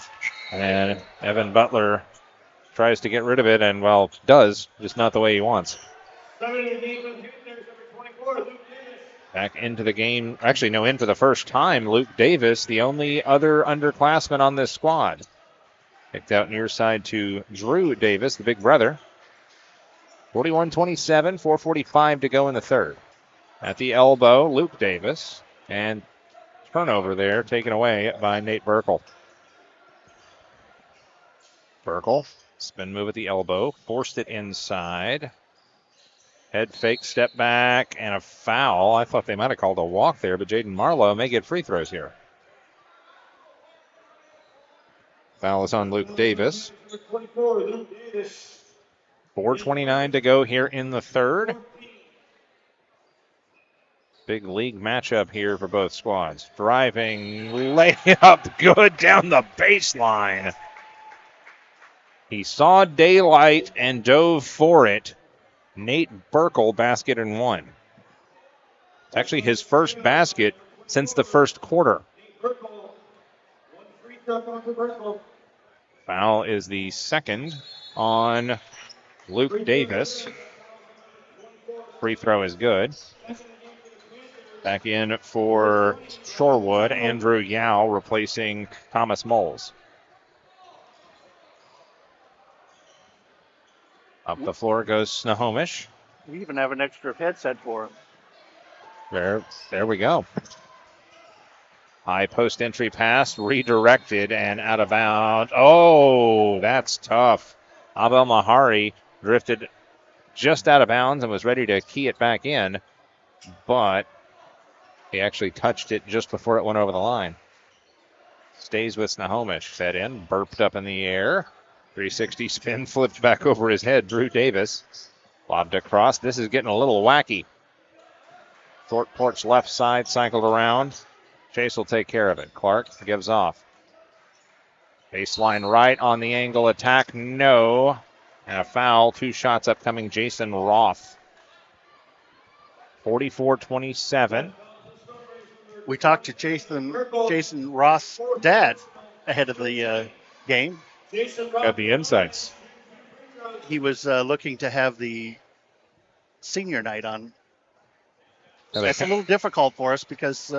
And Evan Butler tries to get rid of it and, well, does, just not the way he wants. Back into the game. Actually, no, in for the first time. Luke Davis, the only other underclassman on this squad. Kicked out near side to Drew Davis, the big brother. 41-27, 4:45 to go in the third. At the elbow, Luke Davis. And turnover there, taken away by Nate Burkle. Burkle, spin move at the elbow, forced it inside. Head fake, step back, and a foul. I thought they might have called a walk there, but Jaden Marlowe may get free throws here. Foul is on Luke Davis. 4:29 to go here in the third. Big league matchup here for both squads. Driving, layup, good down the baseline. He saw daylight and dove for it. Nate Burkle, basket and one. It's actually his first basket since the first quarter. Foul is the second on Luke Davis. Free throw is good. Back in for Shorewood, Andrew Yao replacing Thomas Moles. Up the floor goes Snohomish. We even have an extra headset for him. There we go. High post entry pass, redirected and out of bounds. Oh, that's tough. Abel Mahari drifted just out of bounds and was ready to key it back in, but he actually touched it just before it went over the line. Stays with Snohomish. Fed in, burped up in the air. 360 spin, flipped back over his head. Drew Davis lobbed across. This is getting a little wacky. Short porch left side, cycled around. Chase will take care of it. Clark gives off. Baseline right on the angle attack. No. And a foul. 2 shots upcoming. Jason Roth. 44-27. We talked to Jason Roth's dad ahead of the game. Got the insights. He was looking to have the senior night on. That's a little difficult for us because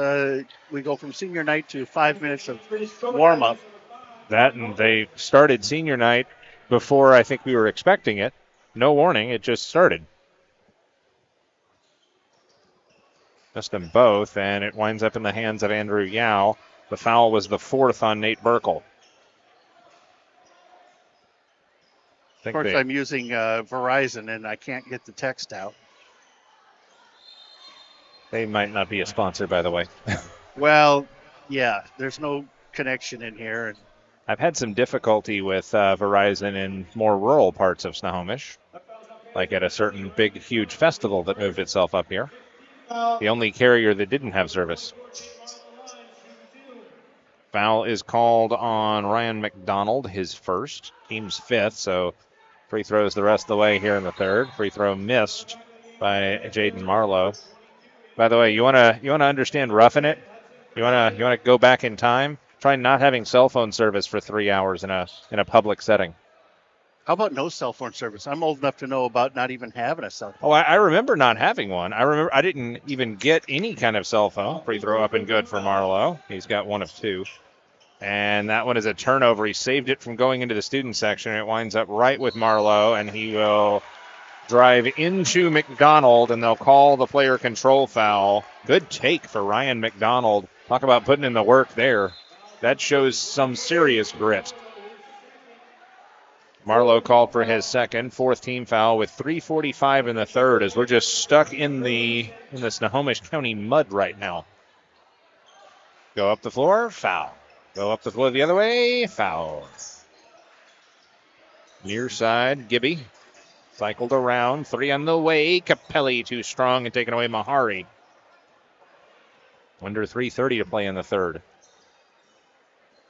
we go from senior night to 5 minutes of warm-up. That, and they started senior night before I think we were expecting it. No warning, it just started. Missed them both, and it winds up in the hands of Andrew Yao. The foul was the 4th on Nate Burkle. Of course, I'm using Verizon, and I can't get the text out. They might not be a sponsor, by the way. Well, yeah, there's no connection in here. And I've had some difficulty with Verizon in more rural parts of Snohomish, like at a certain big, huge festival that moved itself up here. The only carrier that didn't have service. Foul is called on Ryan McDonald, his first, team's fifth, so free throws the rest of the way here in the third. Free throw missed by Jaden Marlowe. By the way, you wanna understand roughing it? You wanna go back in time? Try not having cell phone service for 3 hours in a public setting. how about no cell phone service? I'm old enough to know about not even having a cell phone. Oh, I remember not having one. I remember I didn't even get any kind of cell phone. Free throw up and good for Marlowe. He's got one of two. And that one is a turnover. He saved it from going into the student section. It winds up right with Marlowe, and he will drive into McDonald, and they'll call the player control foul. Good take for Ryan McDonald. Talk about putting in the work there. That shows some serious grit. Marlowe called for his second, fourth team foul with 3:45 in the third, as we're just stuck in the Snohomish County mud right now. Go up the floor, foul. Go up the floor the other way, foul. Near side, Gibby. Cycled around, three on the way. Capelli too strong and taking away Mahari. Under 3:30 to play in the third.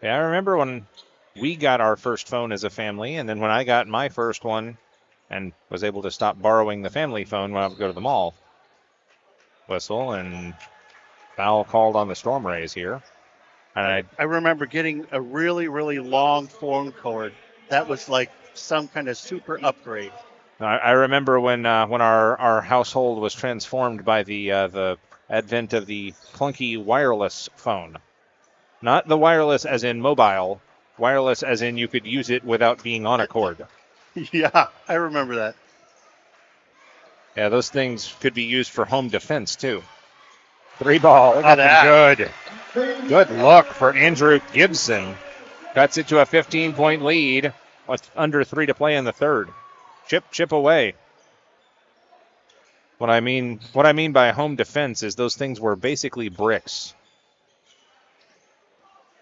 Yeah, I remember when we got our first phone as a family, and then when I got my first one and was able to stop borrowing the family phone when I would go to the mall. Whistle and foul called on the Stormrays here. And I remember getting a really, really long phone cord. That was like some kind of super upgrade. I remember when our household was transformed by the advent of the clunky wireless phone. Not the wireless as in mobile, wireless as in you could use it without being on a cord. Yeah, I remember that. Yeah, those things could be used for home defense too. Three ball, Look at that. good. Good look for Andrew Gibson. Cuts it to a 15-point lead with under 3 to play in the third. Chip away. What I mean by home defense is those things were basically bricks.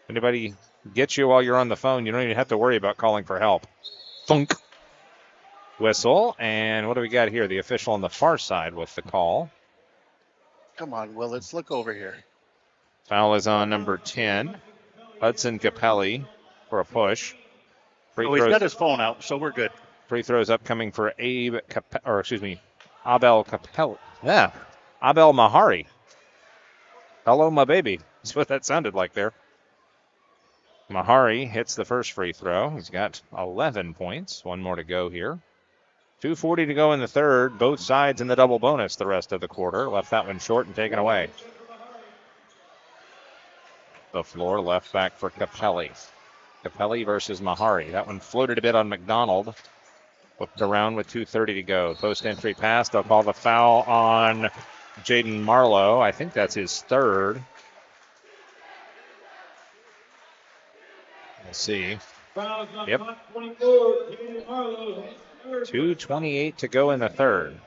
Anybody get you while you're on the phone, you don't even have to worry about calling for help. Thunk. Whistle, and what do we got here? The official on the far side with the call. Come on, Will, let's look over here. Foul is on number 10. Hudson Capelli for a push. He's got his phone out, so we're good. Free throws upcoming for Abel Capelli. Yeah, Abel Mahari. Hello, my baby. That's what that sounded like there. Mahari hits the first free throw. He's got 11 points. One more to go here. 2:40 to go in the third. Both sides in the double bonus the rest of the quarter. Left that one short and taken away. The floor left back for Capelli. Capelli versus Mahari. That one floated a bit on McDonald. Whipped around with 2:30 to go. Post entry pass. They'll call the foul on Jaden Marlowe. I think that's his third. We'll see. Yep. 2:28 to go in the third.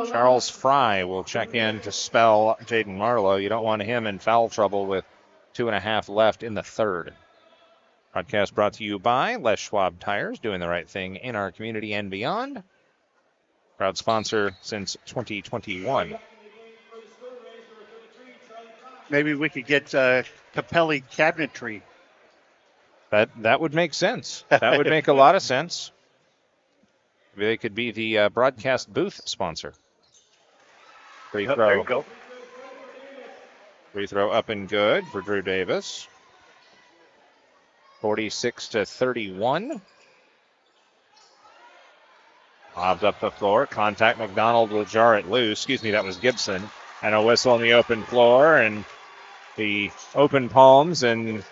Charles Fry will check in to spell Jaden Marlowe. You don't want him in foul trouble with 2.5 left in the third. Broadcast brought to you by Les Schwab Tires, doing the right thing in our community and beyond. Proud sponsor since 2021. Maybe we could get Capelli cabinetry. That would make sense. That would make a lot of sense. Maybe they could be the broadcast booth sponsor. Free throw. There you go. Free throw up and good for Drew Davis. 46-31. Lobs up the floor. Contact. McDonald will jar it loose. Excuse me, that was Gibson. And a whistle on the open floor. And the open palms and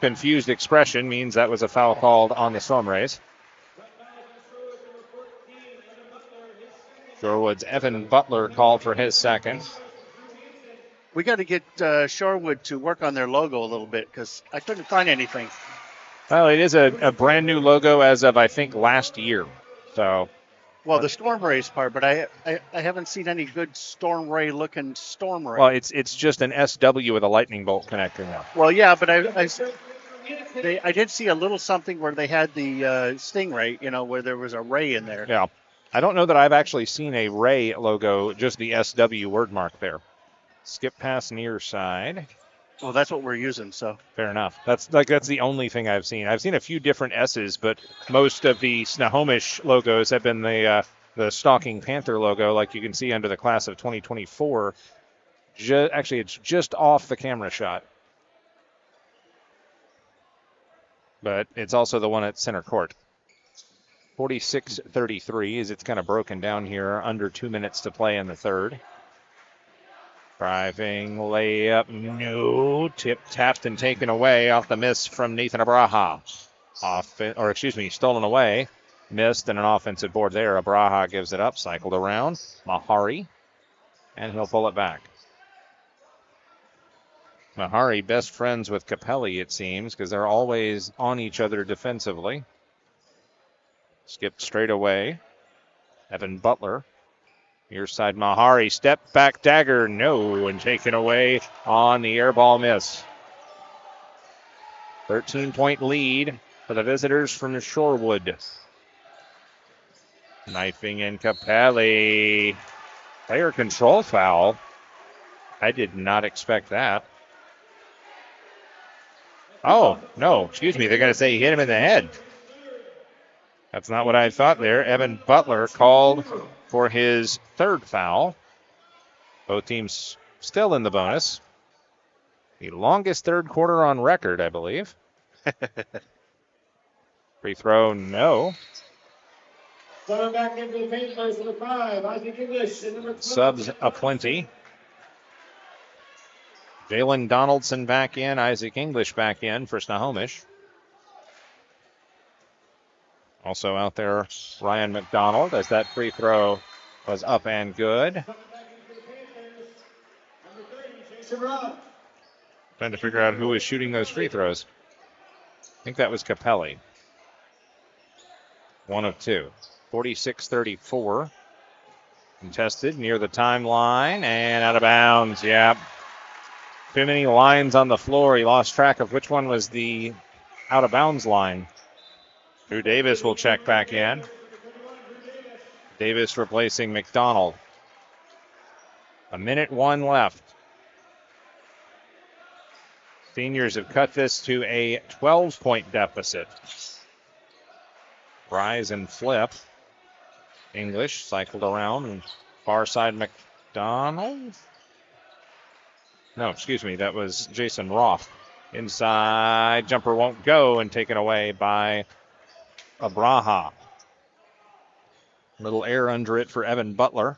confused expression means that was a foul called on the Stormrays. Shorewood's Evan Butler called for his second. We got to get Shorewood to work on their logo a little bit because I couldn't find anything. Well, it is a brand new logo as of, I think, last year. So Well, the Stormrays part, but I haven't seen any good Stormray looking Stormray. Well, it's just an SW with a lightning bolt connector now. Well, yeah, but I did see a little something where they had the Stingray, where there was a ray in there. Yeah. I don't know that I've actually seen a Ray logo, just the SW word mark there. Skip pass near side. Well, that's what we're using, so. Fair enough. That's the only thing I've seen. I've seen a few different S's, but most of the Snohomish logos have been the Stalking Panther logo, like you can see under the class of 2024. Actually, it's just off the camera shot. But it's also the one at center court. 46-33 as it's kind of broken down here. Under 2 minutes to play in the third. Driving layup, no. Tip tapped and taken away off the miss from Nathan Abraha. Stolen away. Missed and an offensive board there. Abraha gives it up, cycled around. Mahari, and he'll pull it back. Mahari best friends with Capelli, it seems, because they're always on each other defensively. Skipped straight away. Evan Butler. Near side Mahari, step back dagger, no, and taken away on the air ball miss. 13-point lead for the visitors from Shorewood. Knifing in Capelli. Player control foul. I did not expect that. Oh, no, excuse me, they're going to say he hit him in the head. That's not what I thought there. Evan Butler called for his third foul. Both teams still in the bonus. The longest third quarter on record, I believe. Free throw, no. Back into the paint for the 5. Isaac English. Subs aplenty. Jalen Donaldson back in. Isaac English back in for Snohomish. Also out there, Ryan McDonald, as that free throw was up and good. Trying to figure out who was shooting those free throws. I think that was Capelli. One of two. 46-34. Contested near the timeline and out of bounds. Yeah. Too many lines on the floor. He lost track of which one was the out of bounds line. Drew Davis will check back in. Davis replacing McDonald. 1:01 left. Seniors have cut this to a 12-point deficit. Rise and flip. English cycled around and far side McDonald. No, excuse me, that was Jason Roth. Inside, jumper won't go and taken away by Abraha. Little air under it for Evan Butler.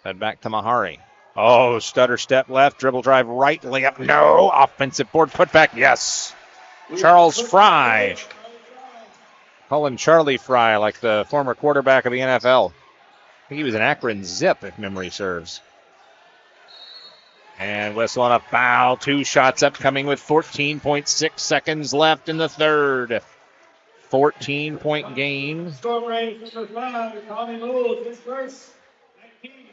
Head back to Mahari. Oh, stutter step left, dribble drive right, layup, no. Offensive board putback, yes. Charles Fry. Call him Charlie Fry, like the former quarterback of the NFL. I think he was an Akron Zip, if memory serves. And whistle on a foul. 2 shots upcoming with 14.6 seconds left in the third. 14-point game. Stormrays number 5, Tommy Lowell, his first. 19.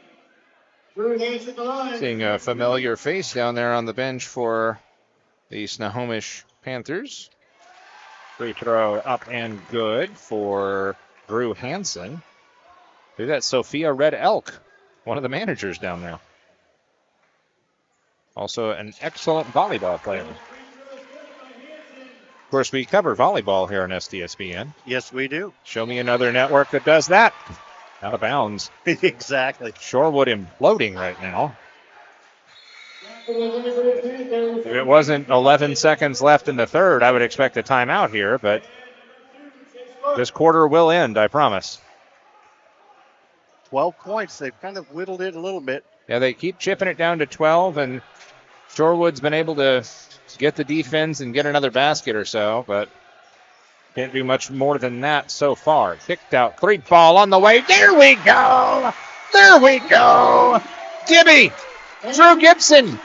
Drew Hansen at the line. Seeing a familiar face down there on the bench for the Snohomish Panthers. Free throw up and good for Drew Hansen. Maybe that's Sophia Red Elk, one of the managers down there. Also an excellent volleyball player. Of course, we cover volleyball here on STSPN. Yes, we do. Show me another network that does that. Out of bounds. Exactly. Shorewood imploding right now. If it wasn't 11 seconds left in the third, I would expect a timeout here, but this quarter will end, I promise. 12 points. They've kind of whittled it a little bit. Yeah, they keep chipping it down to 12, and Shorewood's been able to get the defense and get another basket or so, but can't do much more than that so far. Kicked out, 3 ball on the way. There we go! There we go! Gibby! Drew Gibson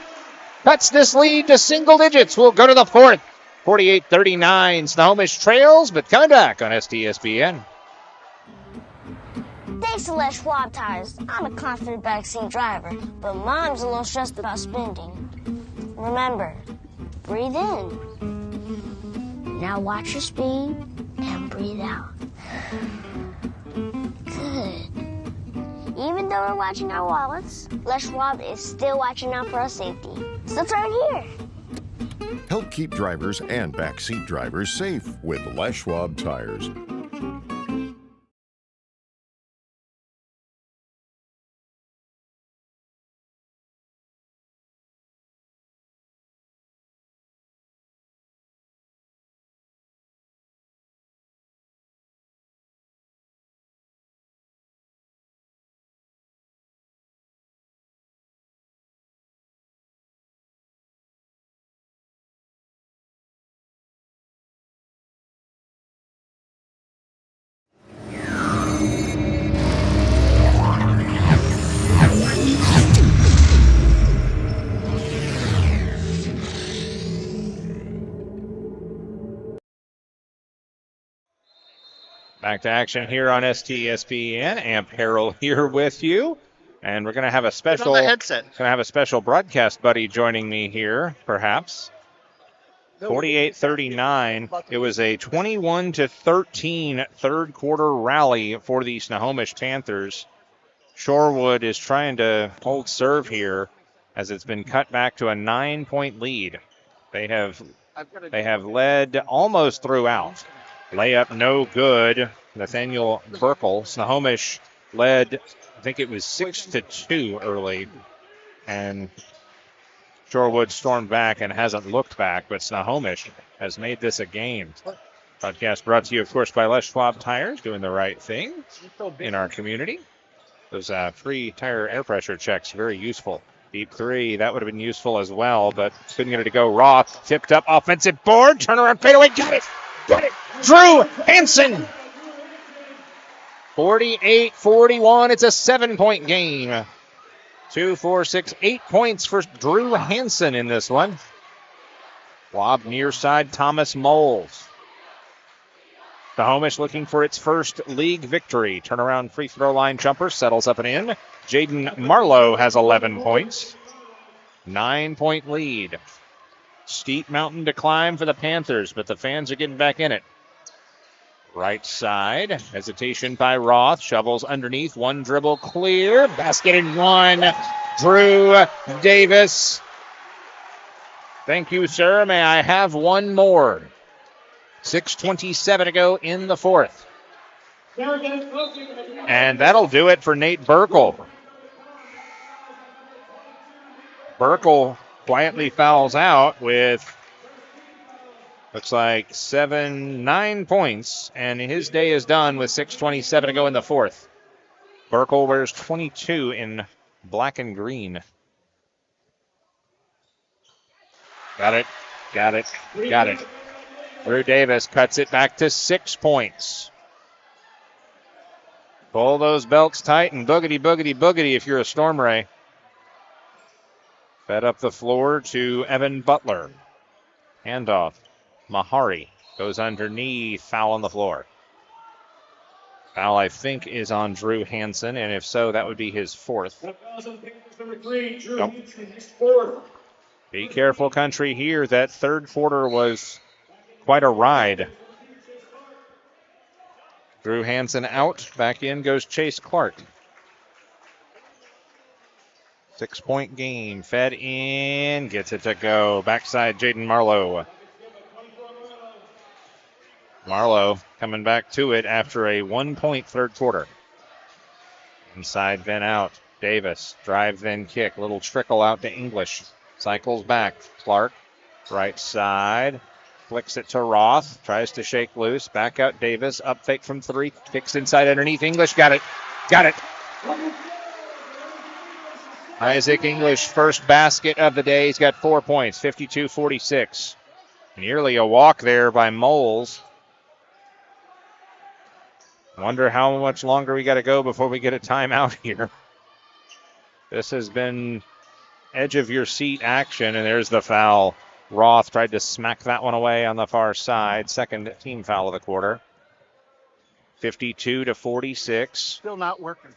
cuts this lead to single digits. We'll go to the fourth. 48-39. Snohomish trails, but coming back on STSPN. Thanks to Les Schwab tires, I'm a confident backseat driver, but Mom's a little stressed about spending. Remember, breathe in. Now watch your speed and breathe out. Good. Even though we're watching our wallets, Les Schwab is still watching out for our safety. So turn here. Help keep drivers and backseat drivers safe with Les Schwab tires. Back to action here on STSPN. Amp Harrell here with you. And we're going to have a special broadcast buddy joining me here, perhaps. 48-39. It was a 21-13 third quarter rally for the Snohomish Panthers. Shorewood is trying to hold serve here as it's been cut back to a 9-point lead. They have led almost throughout. Layup no good. Nathaniel Burkle. Snohomish led, I think it was 6-2 early. And Shorewood stormed back and hasn't looked back, but Snohomish has made this a game. Broadcast brought to you, of course, by Les Schwab Tires, doing the right thing in our community. Those free tire air pressure checks, very useful. Deep three, that would have been useful as well, but couldn't get it to go. Roth tipped up, offensive board, turnaround fadeaway, got it! Got it! Drew Hansen! 48-41, it's a 7-point game. 2, 4, 6, 8 points for Drew Hansen in this one. Lob near side, Thomas Moles. Snohomish looking for its first league victory. Turnaround free throw line jumper, settles up and in. Jaden Marlowe has 11 points. 9-point lead. Steep mountain to climb for the Panthers, but the fans are getting back in it. Right side, hesitation by Roth. Shovels underneath, one dribble clear. Basket in one. Drew Davis. Thank you, sir. May I have one more? 6:27 to go in the fourth. And that'll do it for Nate Burkle. Burkle quietly fouls out with, looks like 9 points, and his day is done with 6:27 to go in the fourth. Burkle wears 22 in black and green. Got it. Drew Davis cuts it back to 6 points. Pull those belts tight and boogity, boogity, boogity if you're a Stormray. Fed up the floor to Evan Butler. Handoff. Mahari goes underneath. Foul on the floor. Foul, I think, is on Drew Hansen, and if so, that would be his fourth. Nope. Be careful, country, here. That third quarter was quite a ride. Drew Hansen out. Back in goes Chase Clark. 6-point game. Fed in. Gets it to go. Backside, Jaden Marlowe. Marlowe coming back to it after a 1-point third quarter. Inside, then out. Davis. Drive, then kick. Little trickle out to English. Cycles back. Clark. Right side. Flicks it to Roth. Tries to shake loose. Back out Davis. Up fake from three. Kicks inside underneath. English got it. Isaac English, first basket of the day. He's got 4 points. 52-46. Nearly a walk there by Moles. Wonder how much longer we got to go before we get a timeout here. This has been edge of your seat action, and there's the foul. Roth tried to smack that one away on the far side. Second team foul of the quarter. 52-46. Still not working.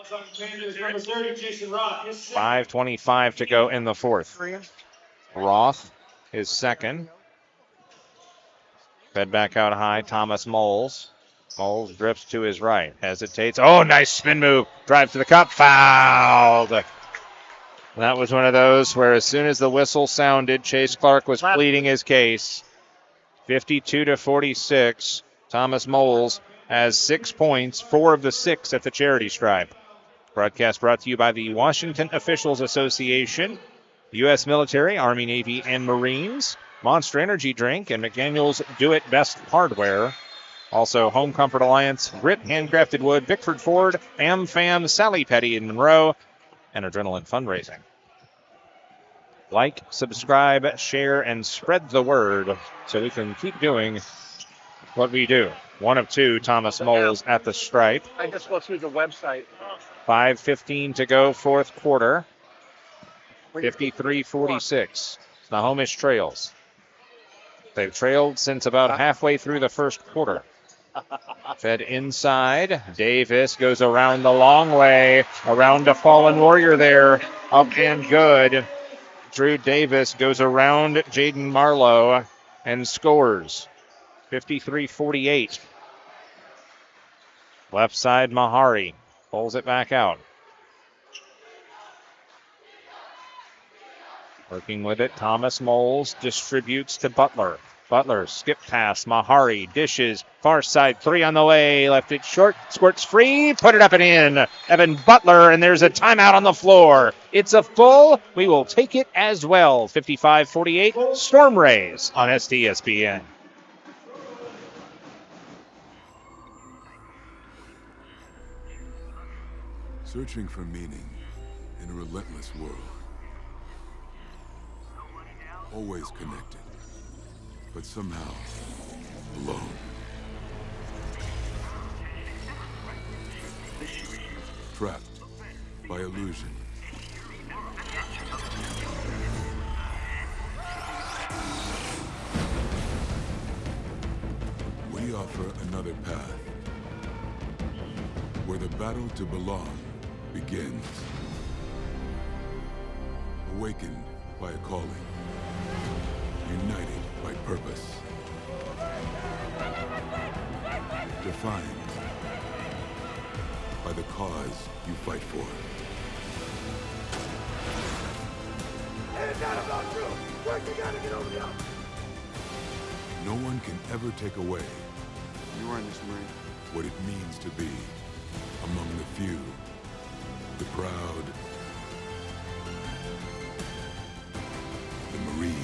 Number 30, Jason Roth. 5:25 to go in the fourth. Roth is second. Fed back out high, Thomas Moles. Moles drifts to his right, hesitates. Oh, nice spin move. Drive to the cup, fouled. That was one of those where as soon as the whistle sounded, Chase Clark was pleading his case. 52-46. Thomas Moles has 6 points, 4 of the 6 at the charity stripe. Broadcast brought to you by the Washington Officials Association, U.S. Military, Army, Navy, and Marines, Monster Energy Drink, and McDaniel's Do It Best Hardware. Also, Home Comfort Alliance, Grit, Handcrafted Wood, Bickford Ford, AmFam, Sally Petty in Monroe, and Adrenaline Fundraising. Like, subscribe, share, and spread the word so we can keep doing what we do. 1 of 2, Thomas Moles at the stripe. I just go through the website. 5:15 to go, fourth quarter. 53-46. Snohomish trails. They've trailed since about halfway through the first quarter. Fed inside. Davis goes around the long way. Around a fallen warrior there. Up and good. Drew Davis goes around Jaden Marlowe and scores. 53-48. Left side, Mahari pulls it back out. Working with it, Thomas Moles distributes to Butler. Butler, skip pass, Mahari dishes, far side, 3 on the way, left it short, squirts free, put it up and in. Evan Butler, and there's a timeout on the floor. It's a full, we will take it as well. 55-48, Stormrays on STSPN. Searching for meaning in a relentless world. Always connected, but somehow alone. Trapped by illusion. We offer another path where the battle to belong begins. Awakened by a calling. United by purpose. Defined by the cause you fight for. It's not about you. Work together, get over the hump. No one can ever take away You were in this Marine. what it means to be among the few, the proud, the Marines.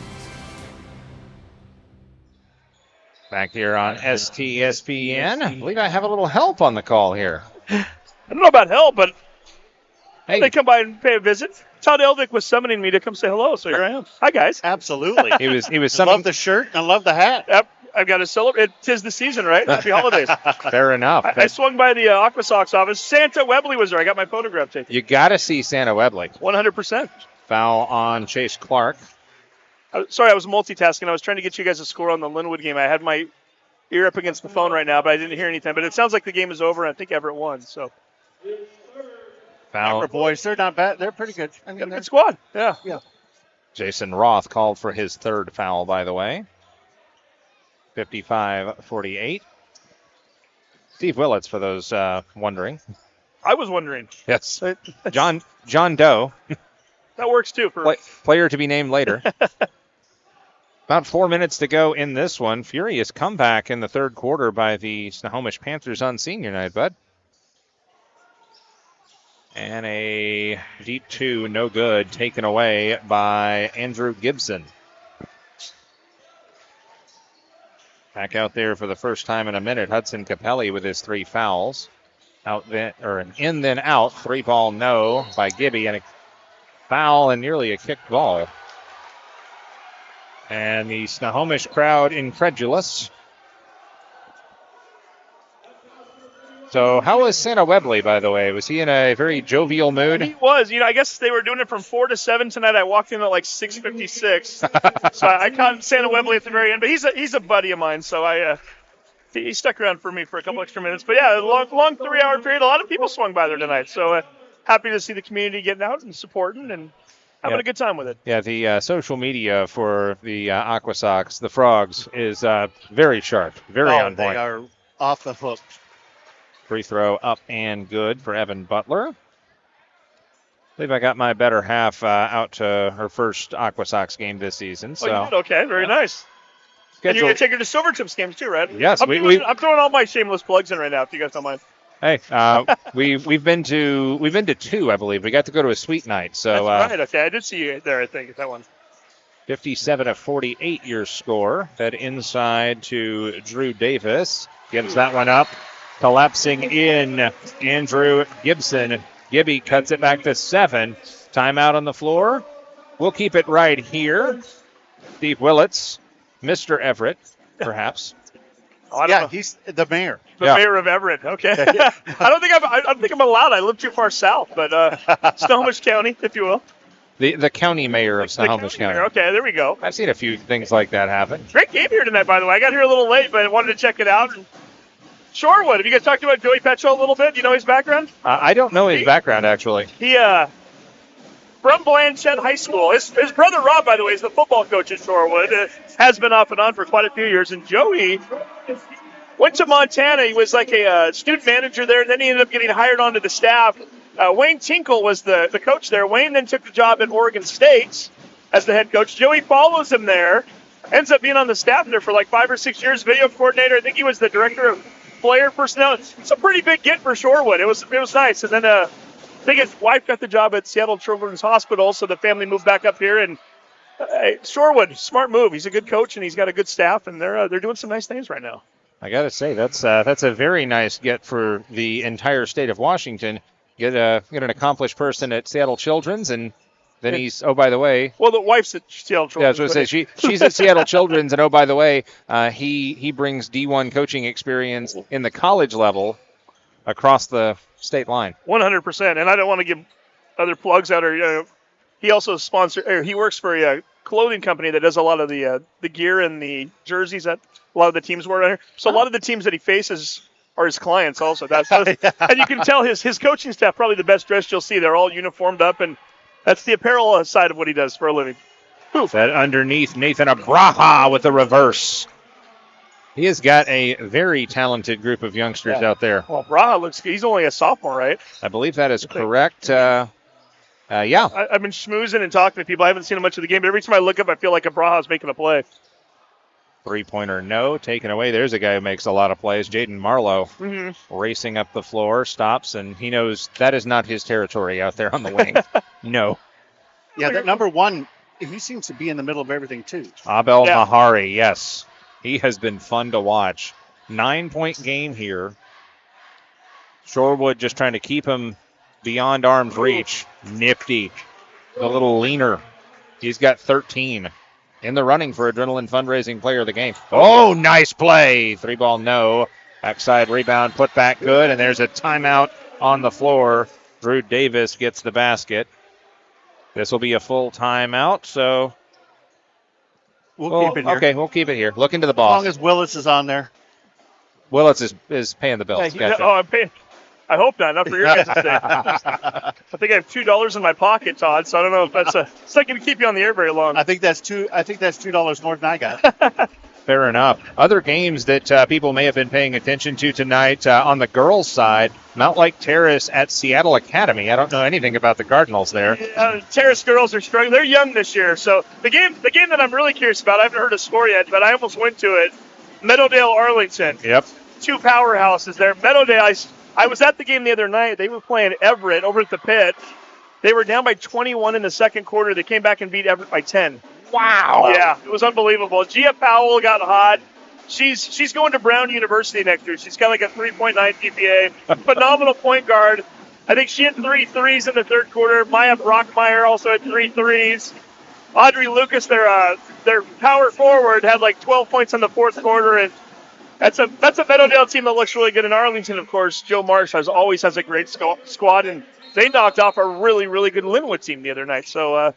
Back here on STSPN. I believe I have a little help on the call here. I don't know about help, but hey, they come by and pay a visit. Todd Eldick was summoning me to come say hello, so here I am. Hi, guys. Absolutely. He was I summoning. love the shirt. I love the hat. Yep, I've got to celebrate. 'Tis the season, right? Happy holidays. Fair enough. I swung by the Aqua Sox office. Santa Webley was there. I got my photograph taken. You got to see Santa Webley. 100%. Foul on Chase Clark. Sorry, I was multitasking. I was trying to get you guys a score on the Linwood game. I had my ear up against the phone right now, but I didn't hear anything. But it sounds like the game is over, and I think Everett won. So. Foul. Everett boys, they're not bad. They're pretty good. I mean, Good squad. Yeah. Jason Roth called for his third foul, by the way. 55-48. Steve Willits, for those wondering. I was wondering. Yes. John Doe. That works too. For player to be named later. About 4 minutes to go in this one. Furious comeback in the third quarter by the Snohomish Panthers on senior night, bud. And a deep two, no good, taken away by Andrew Gibson. Back out there for the first time in a minute, Hudson Capelli with his 3 fouls. Out then, or an in then out, 3-ball no by Gibby, and a foul and nearly a kicked ball. And the Snohomish crowd incredulous. So how was Santa Webley, by the way? Was he in a very jovial mood? He was. I guess they were doing it from 4 to 7 tonight. I walked in at like 6:56. So I caught Santa Webley at the very end. But he's a buddy of mine, so I he stuck around for me for a couple extra minutes. But yeah, long 3-hour period. A lot of people swung by there tonight. So happy to see the community getting out and supporting and having a good time with it. Yeah, the social media for the Aqua Sox, the Frogs, is very sharp, very on point. They are off the hook. Free throw up and good for Evan Butler. I believe I got my better half out to her first Aqua Sox game this season. So. Oh, you did? Okay, very nice. And you're going to take her to Silvertips games too, right? Yes. I'm throwing all my shameless plugs in right now, if you guys don't mind. Hey, we've been to 2, I believe. We got to go to a sweet night. So that's right. Okay, I did see you there. I think at that one. 57-48 your score. Fed inside to Drew Davis. Gives that one up. Collapsing in Andrew Gibson. Gibby cuts it back to 7. Timeout on the floor. We'll keep it right here. Steve Willits, Mr. Everett, perhaps. Yeah, he's the mayor. The mayor of Everett. Okay. I don't think I'm allowed. I live too far south, but Snohomish County, if you will. The county mayor of Snohomish County. Okay, there we go. I've seen a few things like that happen. Great game here tonight, by the way. I got here a little late, but I wanted to check it out. Shorewood, have you guys talked about Joey Petro a little bit? Do you know his background? I don't know his background, actually. He, from Blanchette High School. His brother Rob, by the way, is the football coach at Shorewood. Has been off and on for quite a few years. And Joey went to Montana. He was like a student manager there, and then he ended up getting hired onto the staff. Wayne Tinkle was the coach there. Wayne then took the job at Oregon State as the head coach. Joey follows him there, ends up being on the staff there for like 5 or 6 years, video coordinator. I think he was the director of player personnel. It's a pretty big get for Shorewood. It was nice. And then I think his wife got the job at Seattle Children's Hospital, so the family moved back up here. And Shorewood, smart move. He's a good coach, and he's got a good staff, and they're doing some nice things right now. I got to say, that's a very nice get for the entire state of Washington. Get an accomplished person at Seattle Children's, and then he's, oh, by the way. Well, the wife's at Seattle Children's. Yeah, I was going to say, she's at Seattle Children's, and oh, by the way, he brings D1 coaching experience in the college level across the state line. 100%. And I don't want to give other plugs out. He also he works for a clothing company that does a lot of the gear and the jerseys that a lot of the teams wear there. So a lot of the teams that he faces are his clients also. And you can tell his coaching staff probably the best dressed you'll see. They're all uniformed up, and that's the apparel side of what he does for a living. That underneath, Nathan Abraha with a reverse. He has got a very talented group of youngsters out there. Well, Abraha looks good. He's only a sophomore, right? I believe that is correct. Yeah. I've been schmoozing and talking to people. I haven't seen much of the game, but every time I look up, I feel like Abraha's making a play. Three-pointer, no. Taken away. There's a guy who makes a lot of plays. Jaden Marlowe racing up the floor, stops, and he knows that is not his territory out there on the wing. No. Yeah, that number 1, he seems to be in the middle of everything, too. Abel Mahari, yes. He has been fun to watch. 9-point game here. Shorewood just trying to keep him beyond arm's reach. Nifty. A little leaner. He's got 13. In the running for Adrenaline Fundraising Player of the Game. Oh, nice play. 3-ball, no. Backside rebound, put back good, and there's a timeout on the floor. Drew Davis gets the basket. This will be a full timeout, so we'll keep it here. Okay, we'll keep it here. Look into the boss. As long as Willis is on there. Willis is paying the bills. Gotcha. Oh, I'm paying. I hope not for your guys' sake. I think I have $2 in my pocket, Todd. So I don't know if it's not going to keep you on the air very long. I think that's $2 more than I got. Fair enough. Other games that people may have been paying attention to tonight on the girls' side, Mount Lake Terrace at Seattle Academy. I don't know anything about the Cardinals there. Terrace girls are struggling. They're young this year. So the game that I'm really curious about, I haven't heard a score yet, but I almost went to it. Meadowdale Arlington. Yep. 2 powerhouses there. Meadowdale, I was at the game the other night. They were playing Everett over at the pit. They were down by 21 in the second quarter. They came back and beat Everett by 10. Wow. Yeah, it was unbelievable. Gia Powell got hot. She's going to Brown University next year. She's got like a 3.9 GPA. Phenomenal point guard. I think she had 3 threes in the third quarter. Maya Brockmeyer also had 3 threes. Audrey Lucas, their power forward, had like 12 points in the fourth quarter, and that's a Meadowdale team that looks really good. In Arlington, of course, Joe Marsh always has a great squad, and they knocked off a really, really good Linwood team the other night. So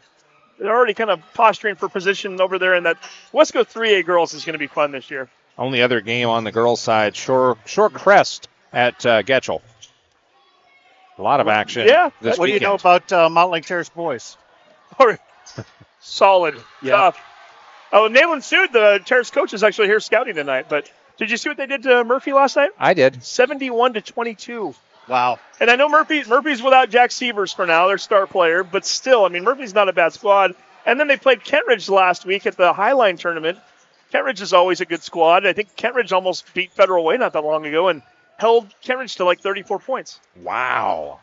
they're already kind of posturing for position over there, and that Wesco 3A girls is going to be fun this year. Only other game on the girls' side, Shorecrest at Getchell. A lot of action this What do you weekend. know about Mountain Lake Terrace boys? Solid. Tough. Oh, Nayland sued the Terrace coach is actually here scouting tonight. But did you see what they did to Murphy last night? I did. 71-22. Wow. And I know Murphy's without Jack Sievers for now, their star player, but still, I mean, Murphy's not a bad squad. And then they played Kentridge last week at the Highline tournament. Kentridge is always a good squad. I think Kentridge almost beat Federal Way not that long ago and held Kentridge to like 34 points. Wow.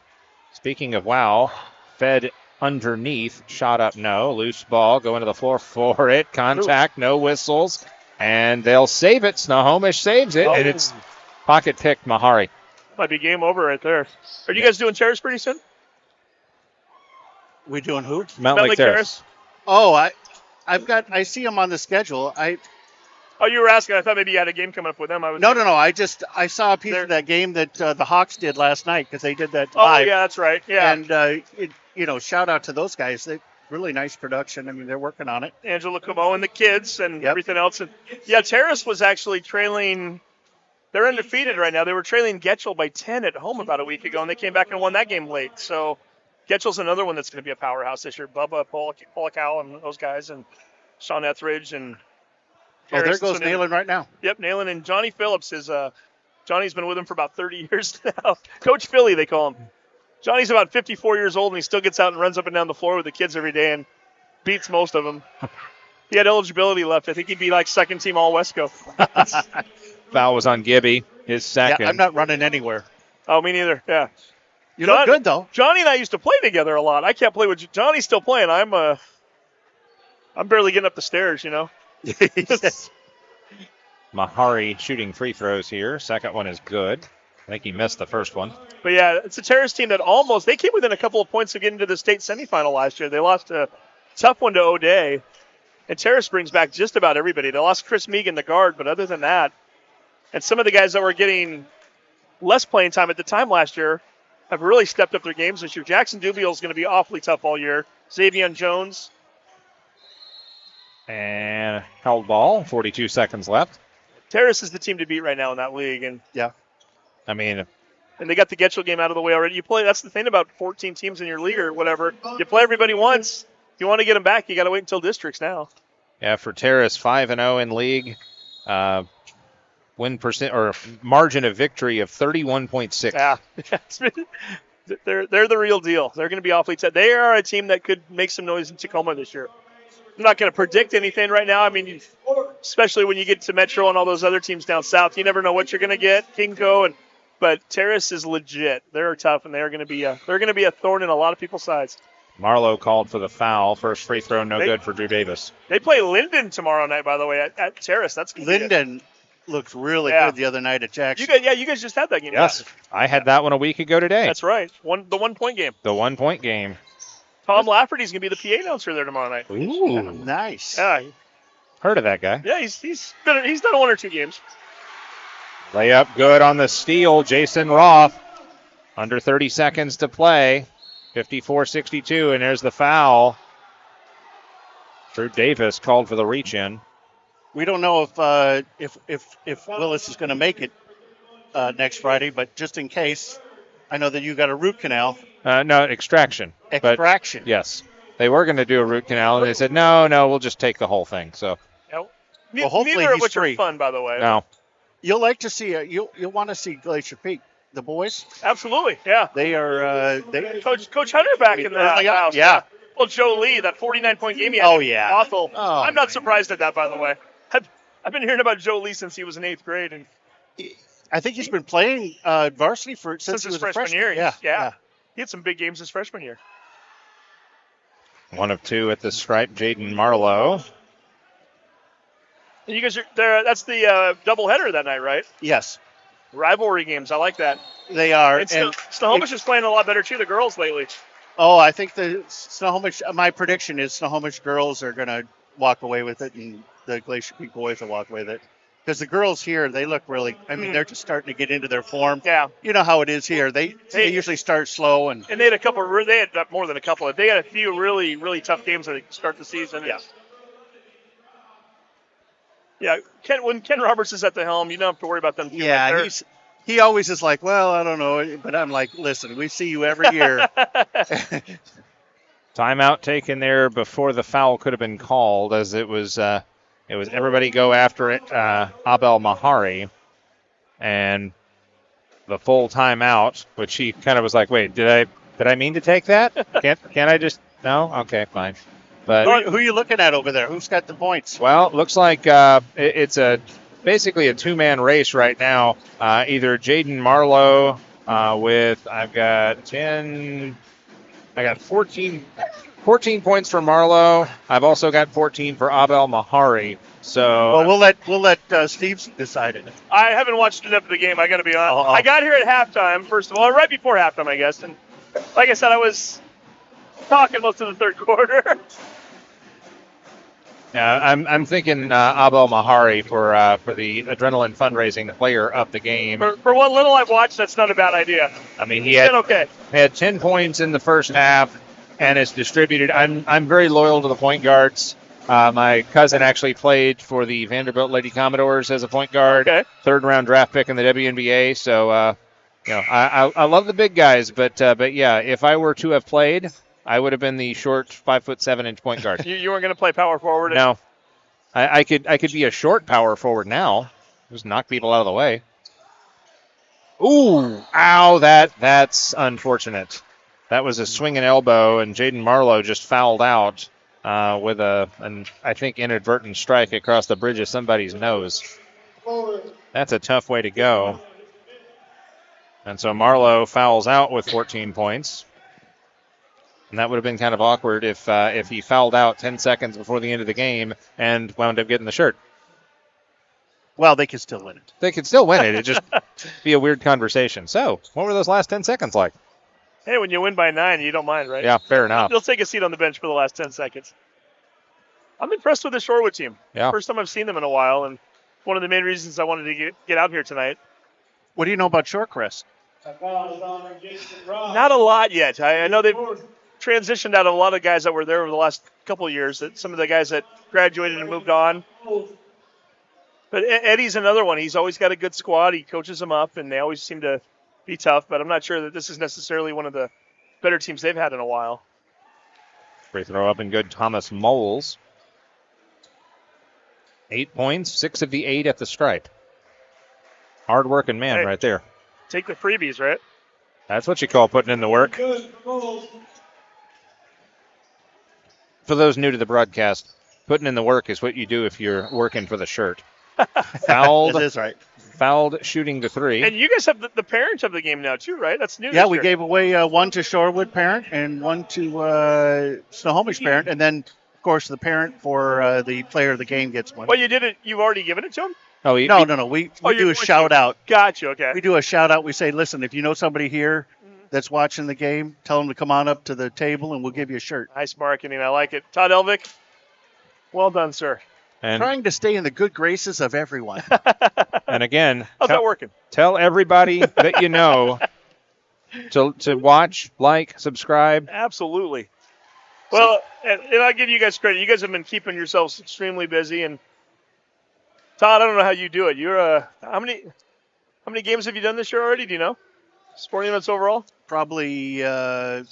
Speaking of wow, fed underneath, shot up, no. Loose ball, going to the floor for it. Contact, no whistles. And they'll save it. Snohomish saves it, and it's pocket picked Mahari. Might be game over right there. Are you guys doing Terrace pretty soon? We doing who? Mountain Lake Terrace. Oh, I see them on the schedule. Oh, you were asking. I thought maybe you had a game coming up with them. No. I saw a piece of that game that the Hawks did last night because they did that Oh, live. yeah, that's right. Yeah. And shout out to those guys. They really nice production. I mean, they're working on it. Angela Como and the kids and everything else. And yeah, Terrace was actually trailing. They're undefeated right now. They were trailing Getchell by 10 at home about a week ago, and they came back and won that game late. So Getchell's another one that's going to be a powerhouse this year. Bubba Polikow and those guys, and Sean Etheridge and. Oh, there goes Nayland right now. Yep, Nayland and Johnny Phillips is. Johnny's been with him for about 30 years now. Coach Philly, they call him. Johnny's about 54 years old, and he still gets out and runs up and down the floor with the kids every day and beats most of them. He had eligibility left. I think he'd be like second team All Wesco. Foul was on Gibby, his second. Yeah, I'm not running anywhere. Oh, me neither. Yeah. You look good though. Johnny and I used to play together a lot. I can't play with Johnny's still playing. I'm barely getting up the stairs, you know. Mahari shooting free throws here. Second one is good. I think he missed the first one. But yeah, it's a Terrace team that they came within a couple of points of getting to the state semifinal last year. They lost a tough one to O'Day. And Terrace brings back just about everybody. They lost Chris Megan, the guard, but other than that, and some of the guys that were getting less playing time at the time last year have really stepped up their games this year. Jackson Dubiel is going to be awfully tough all year. Xavier Jones. And held ball, 42 seconds left. Terrace is the team to beat right now in that league. And I mean, and they got the Getchell game out of the way already. That's the thing about 14 teams in your league or whatever. You play everybody once. If you want to get them back, you got to wait until districts now. Yeah, for Terrace, 5-0 in league. Win percent or margin of victory of 31.6. Yeah, they're the real deal. They're going to be awfully tough. They are a team that could make some noise in Tacoma this year. I'm not going to predict anything right now. I mean, especially when you get to Metro and all those other teams down south, you never know what you're going to get. Kinko but Terrace is legit. They're tough, and they're going to be a thorn in a lot of people's sides. Marlowe called for the foul. First free throw, no good for Drew Davis. They play Linden tomorrow night, by the way, at Terrace. That's Linden looked really good the other night at Jackson. You guys just had that game. Yes, I had that one a week ago today. That's right. The 1 point game. The 1 point game. Tom Lafferty's going to be the PA announcer there tomorrow night. Ooh, nice. Yeah, heard of that guy. Yeah, he's done 1 or 2 games. Layup good on the steal. Jason Roth. Under 30 seconds to play. 54-62, and there's the foul. Drew Davis called for the reach in. We don't know if Willis is going to make it next Friday, but just in case, I know that you got a root canal. No, extraction. Extraction. But yes, they were going to do a root canal, and they said no, we'll just take the whole thing. So. Well, hopefully neither of he's which free. are fun, by the way. No. You'll like to see you'll want to see Glacier Peak. The boys? Absolutely, yeah. They are. Coach Hunter back in the house. Yeah. Well, Joe Lee, that 49-point game he had. Oh, yeah. Awful. Oh, I'm not surprised at that, by the way. I've been hearing about Joe Lee since he was in 8th grade. And I think he's been playing varsity since his he was freshman year. Yeah. He had some big games his freshman year. 1 of 2 at the stripe, Jaden Marlowe. And you guys are there. That's the doubleheader that night, right? Yes. Rivalry games. I like that. They are. And Snohomish is playing a lot better, too, the girls lately. Oh, I think the Snohomish, my prediction is Snohomish girls are going to walk away with it, and the Glacier Peak boys will walk away with it. Because the girls here, they look really, they're just starting to get into their form. Yeah. You know how it is here. They usually start slow. And they had more than a couple. They had a few really, really tough games to start the season. Yeah. Yeah, when Ken Roberts is at the helm, you don't have to worry about them. Yeah, he always is like, well, I don't know. But I'm like, listen, we see you every year. Timeout taken there before the foul could have been called, as it was everybody go after it. Abel Mahari, and the full timeout, which he kind of was like, wait, did I mean to take that? Can't I just no? Okay, fine. But who are you looking at over there? Who's got the points? Well, it looks like it's basically a two-man race right now. Either Jaden Marlowe with I've got 14 points for Marlowe. I've also got 14 for Abel Mahari. So well, we'll let Steve decide it. I haven't watched enough of the game. I got to be honest. I got here at halftime, first of all, right before halftime, I guess. And like I said, I was talking most of the third quarter. Yeah, I'm thinking Abel Mahari for the adrenaline fundraising player of the game. For what little I've watched, that's not a bad idea. I mean, he had 10 points in the first half, and it's distributed. I'm very loyal to the point guards. My cousin actually played for the Vanderbilt Lady Commodores as a point guard. Okay. Third-round draft pick in the WNBA. So, I love the big guys, but yeah, if I were to have played, I would have been the short 5'7" point guard. You weren't going to play power forward? No. I could be a short power forward now. Just knock people out of the way. Ooh, ow, that's unfortunate. That was a swinging elbow, and Jaden Marlowe just fouled out with an I think inadvertent strike across the bridge of somebody's nose. That's a tough way to go. And so Marlowe fouls out with 14 points. And that would have been kind of awkward if he fouled out 10 seconds before the end of the game and wound up getting the shirt. Well, they could still win it. They could still win it. It'd just be a weird conversation. So, what were those last 10 seconds like? Hey, when you win by 9, you don't mind, right? Yeah, fair enough. You'll take a seat on the bench for the last 10 seconds. I'm impressed with the Shorewood team. Yeah. First time I've seen them in a while, and one of the main reasons I wanted to get out here tonight. What do you know about Shorecrest? Not a lot yet. I know they've transitioned out a lot of guys that were there over the last couple of years. That some of the guys that graduated and moved on. But Eddie's another one. He's always got a good squad. He coaches them up, and they always seem to be tough. But I'm not sure that this is necessarily one of the better teams they've had in a while. Free throw up and good. Thomas Moles. 8 points, 6 of the 8 at the stripe. Hard working man right there. Take the freebies, right? That's what you call putting in the work. For those new to the broadcast, putting in the work is what you do if you're working for the shirt. Fouled. That is right. Fouled shooting the three. And you guys have the parent of the game now, too, right? That's new. Yeah, we gave away one to Shorewood parent and one to Snohomish parent. And then, of course, the parent for the player of the game gets one. Well, you did it. You've already given it to him? No. We do a shout out. Gotcha. Okay. We do a shout out. We say, listen, if you know somebody here that's watching the game, tell them to come on up to the table and we'll give you a shirt. Nice marketing. I like it. Todd Elvick, well done, sir. And trying to stay in the good graces of everyone. And again, how's that working? Tell everybody that you know to watch, like, subscribe. Absolutely. Well, and I'll give you guys credit. You guys have been keeping yourselves extremely busy. And Todd, I don't know how you do it. You're how many games have you done this year already? Do you know? Sporting events overall? Probably. I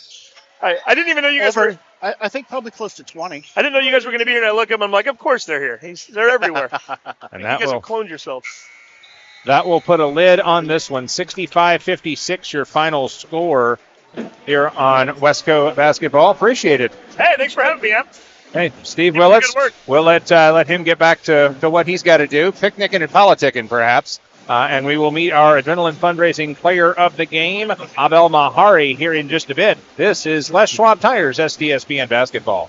didn't even know you guys were. I think probably close to 20. I didn't know you guys were going to be here. And I look at them. I'm like, of course they're here. They're everywhere. And you guys have cloned yourselves. That will put a lid on this one. 65-56, your final score here on Westco Basketball. Appreciate it. Hey, thanks for having me, man. Hey, Steve Willits. We'll let him get back to what he's got to do, picnicking and politicking perhaps. And we will meet our adrenaline fundraising player of the game, Abel Mahari, here in just a bit. This is Les Schwab Tires, STSPN Basketball.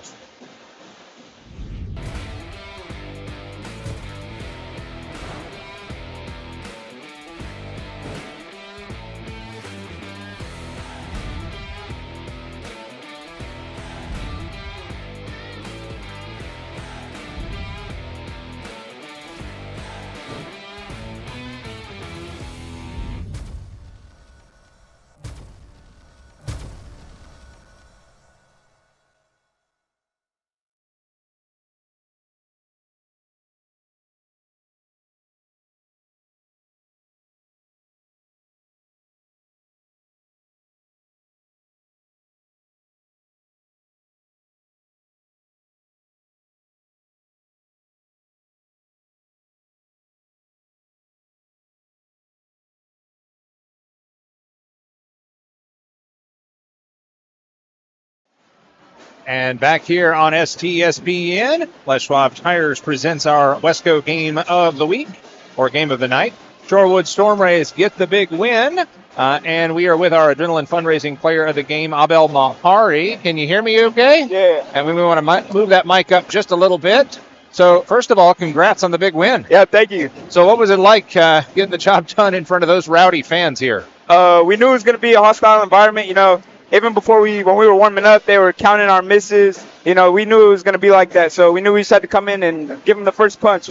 And back here on STSPN, Les Schwab Tires presents our Wesco game of the week, or game of the night. Shorewood Stormrays get the big win. And we are with our Adrenaline Fundraising Player of the Game, Abel Mahari. Can you hear me okay? Yeah. And we want to move that mic up just a little bit. So, first of all, congrats on the big win. Yeah, thank you. So, what was it like getting the job done in front of those rowdy fans here? We knew it was going to be a hostile environment. You know, even before when we were warming up, they were counting our misses. You know, we knew it was going to be like that. So, we knew we just had to come in and give them the first punch.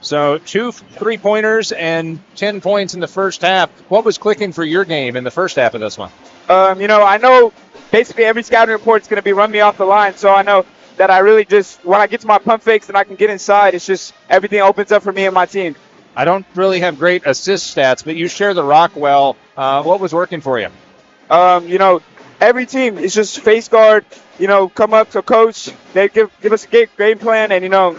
So 2 3-pointers and 10 points in the first half. What was clicking for your game in the first half of this one? You know, I know basically every scouting report is going to be run me off the line. So I know that I really just, when I get to my pump fakes and I can get inside, it's just everything opens up for me and my team. I don't really have great assist stats, but you share the rock well. What was working for you? You know, every team is just face guard, you know, come up to coach. They give us a game plan and, you know,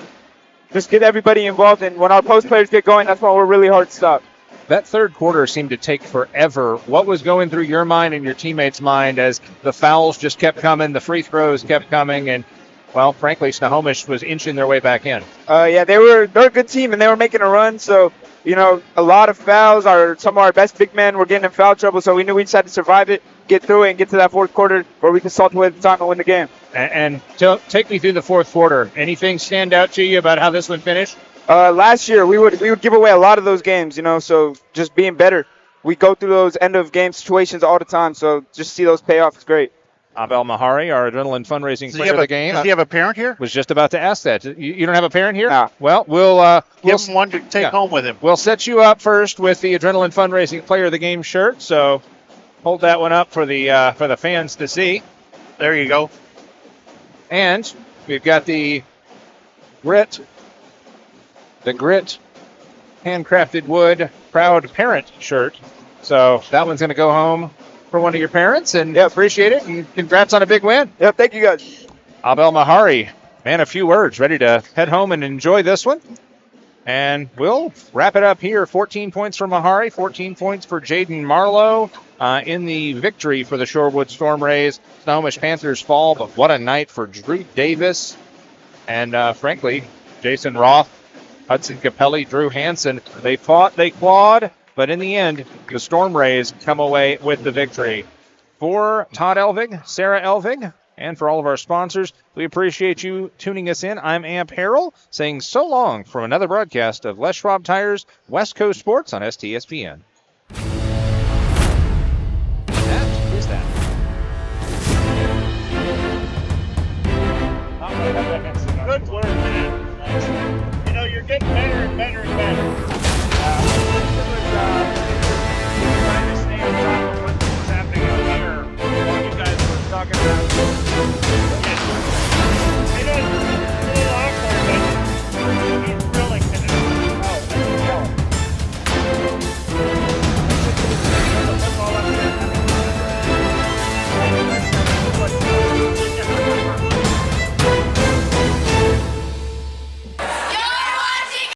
just get everybody involved. And when our post players get going, that's when we're really hard to stop. That third quarter seemed to take forever. What was going through your mind and your teammates' mind as the fouls just kept coming, the free throws kept coming, and, well, frankly, Snohomish was inching their way back in? Yeah, they're a good team, and they were making a run. So, you know, a lot of fouls. Some of our best big men were getting in foul trouble, so we knew we just had to survive it, get through it, and get to that fourth quarter where we could salt away the time and win the game. And take me through the fourth quarter. Anything stand out to you about how this one finished? Last year, we would give away a lot of those games, you know, so just being better. We go through those end-of-game situations all the time, so just see those pay off is great. Abel Mahari, our Adrenaline Fundraising Player of the Game. Does he have a parent here? Was just about to ask that. You don't have a parent here? No. Well, we'll give him one to take home with him. We'll set you up first with the Adrenaline Fundraising Player of the Game shirt, so hold that one up for the fans to see. There you go. And we've got the grit handcrafted wood proud parent shirt. So that one's going to go home for one of your parents, and appreciate it, and congrats on a big win. Yeah, thank you guys. Abel Mahari, man, a few words, ready to head home and enjoy this one. And we'll wrap it up here. 14 points for Mahari, 14 points for Jaden Marlowe in the victory for the Shorewood Stormrays. Snohomish Panthers fall, but what a night for Drew Davis and, frankly, Jason Roth, Hudson Capelli, Drew Hansen. They fought, they clawed, but in the end, the Stormrays come away with the victory. For Todd Elvig, Sarah Elvig, and for all of our sponsors, we appreciate you tuning us in. I'm Amp Harrell, saying so long from another broadcast of Les Schwab Tires West Coast Sports on STSPN. That is that. Good work, man. You know, you're getting better and better and better.